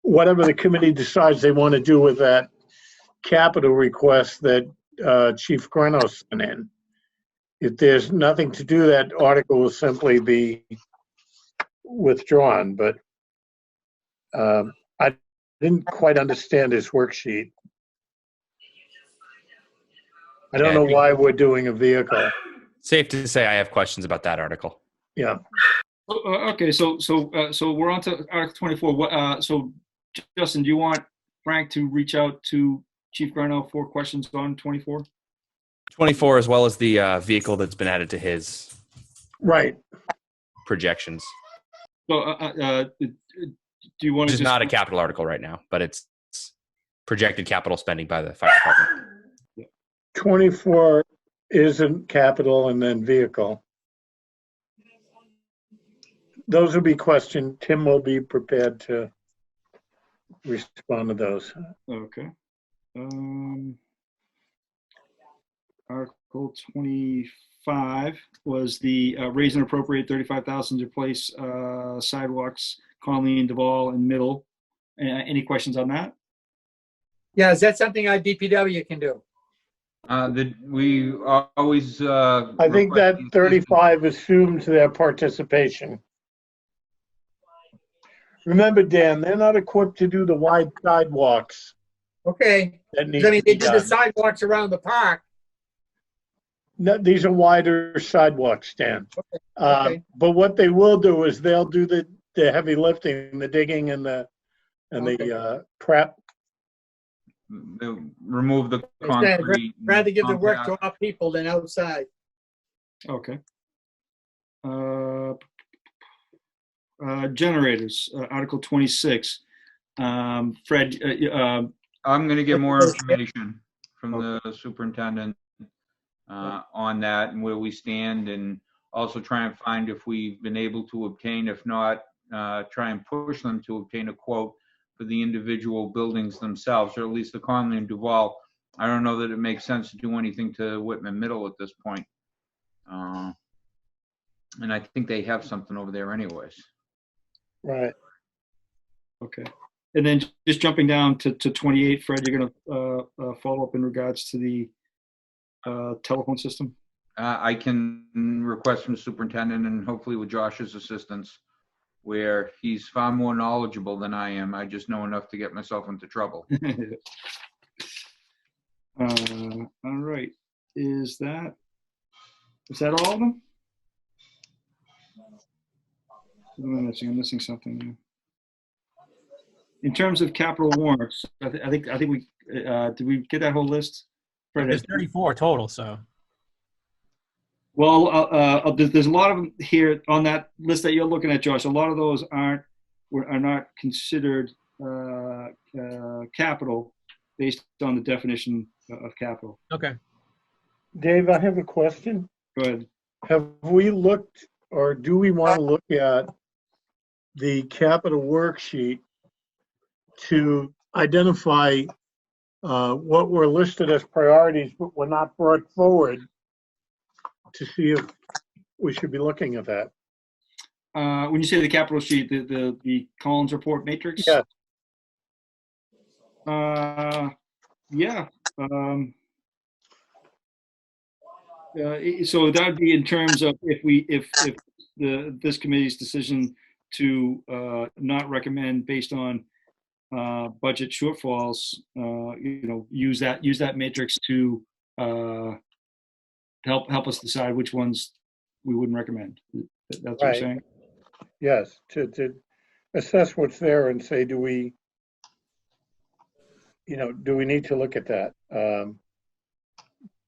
whatever the committee decides they want to do with that capital request that Chief Greno sent in. If there's nothing to do, that article will simply be withdrawn, but I didn't quite understand his worksheet. I don't know why we're doing a vehicle. Safe to say I have questions about that article. Yeah. Okay. So we're on to Article 24. What? So Justin, do you want Frank to reach out to Chief Greno for questions on 24? 24, as well as the vehicle that's been added to his. Right. projections. So, do you want Which to is just? not a capital article right now, but it's projected capital spending by the fire department. 24 isn't capital and then vehicle. Those will be questioned. Tim will be prepared to respond to those. Okay. Article 25 was the raise and appropriate 35,000 to replace sidewalks, Conley and Duval and Middle. Any questions on that? Yeah, is that something our DPW can do? We always. I think that 35 assumes their participation. Remember, Dan, they're not equipped to do the wide sidewalks Okay. that need I mean, to they be did the done. sidewalks around the park. No, these are wider sidewalks, Dan. Okay. But what they will do is they'll do the heavy lifting, the digging and the prep. They'll remove the I'd concrete. rather give the work compact. to our people than outside. Okay. Generators, Article 26. Fred, I'm going to get more information from the superintendent on that and where we stand, and also try and find if we've been able to obtain, if not, try and push them to obtain a quote for the individual buildings themselves, or at least the Conley and Duval. I don't know that it makes sense to do anything to Whitman Middle at this point. And I think they have something over there anyways. Right. okay. And then just jumping down to 28, Fred, you're going to follow up in regards to the telephone system? I can request from the superintendent, and hopefully with Josh's assistance, where he's far more knowledgeable than I am. I just know enough to get myself into trouble. All right. Is that all of them? What am I missing? I'm missing something there. In terms of capital warrants, I think we did we get that whole list? There's 34 total, so. Well, there's a lot of them here on that list that you're looking at, Josh. A lot of those are not considered capital based on the definition of capital. Okay. Dave, I have a question. Go ahead. Have we looked, or do we want to look at the capital worksheet to identify what were listed as priorities but were not brought forward, to see if we should be looking at that? When you say the capital sheet, the Collins report matrix? Yes. Yeah. So that would be in terms of if this committee's decision to not recommend based on budget shortfalls, use that matrix to help us decide which ones we wouldn't recommend. That's what you're saying? Yes, to assess what's there and say, do we need to look at that?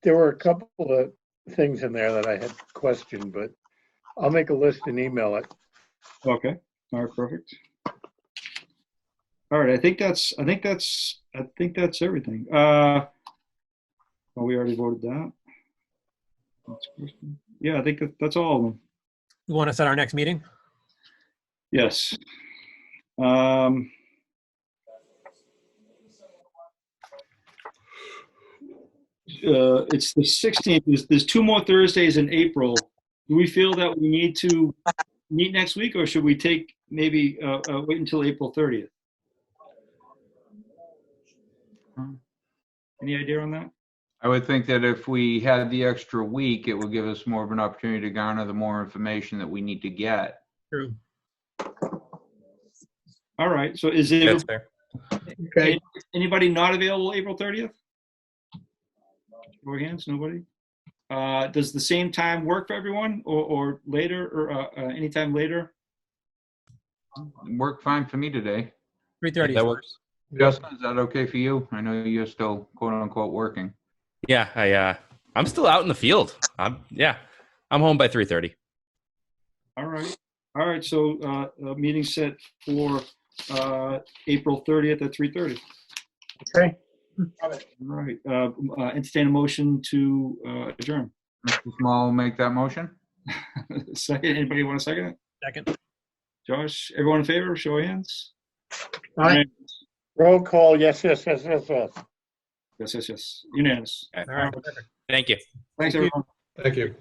There were a couple of things in there that I had questioned, but I'll make a list and email it. Okay. All right. Perfect. All right. I think that's everything. Well, we already voted that. Yeah, I think that's all of them. You want to set our next meeting? Yes. It's the 16th. There's 2 more Thursdays in April. Do we feel that we need to meet next week, or should we take maybe wait until April 30th? Any idea on that? I would think that if we had the extra week, it would give us more of an opportunity to garner the more information that we need to get. True. All right. So is it That's fair. Okay. anybody not available April 30th? Show of hands, nobody. Does the same time work for everyone, or later, or anytime later? Worked fine for me today. 3:30. That works. Justin, is that okay for you? I know you're still quote unquote working. Yeah, I'm still out in the field. I'm home by 3:30. All right. So meeting set for April 30th at 3:30. Okay. All right. Entertain a motion to adjourn. Mr. Small will make that motion. Second. Anybody want to second it? Second. Josh, everyone in favor? Show of hands. All right. Roll call, yes. Yes. Unanimous. All right. Thank you. Thanks, everyone. Thank you.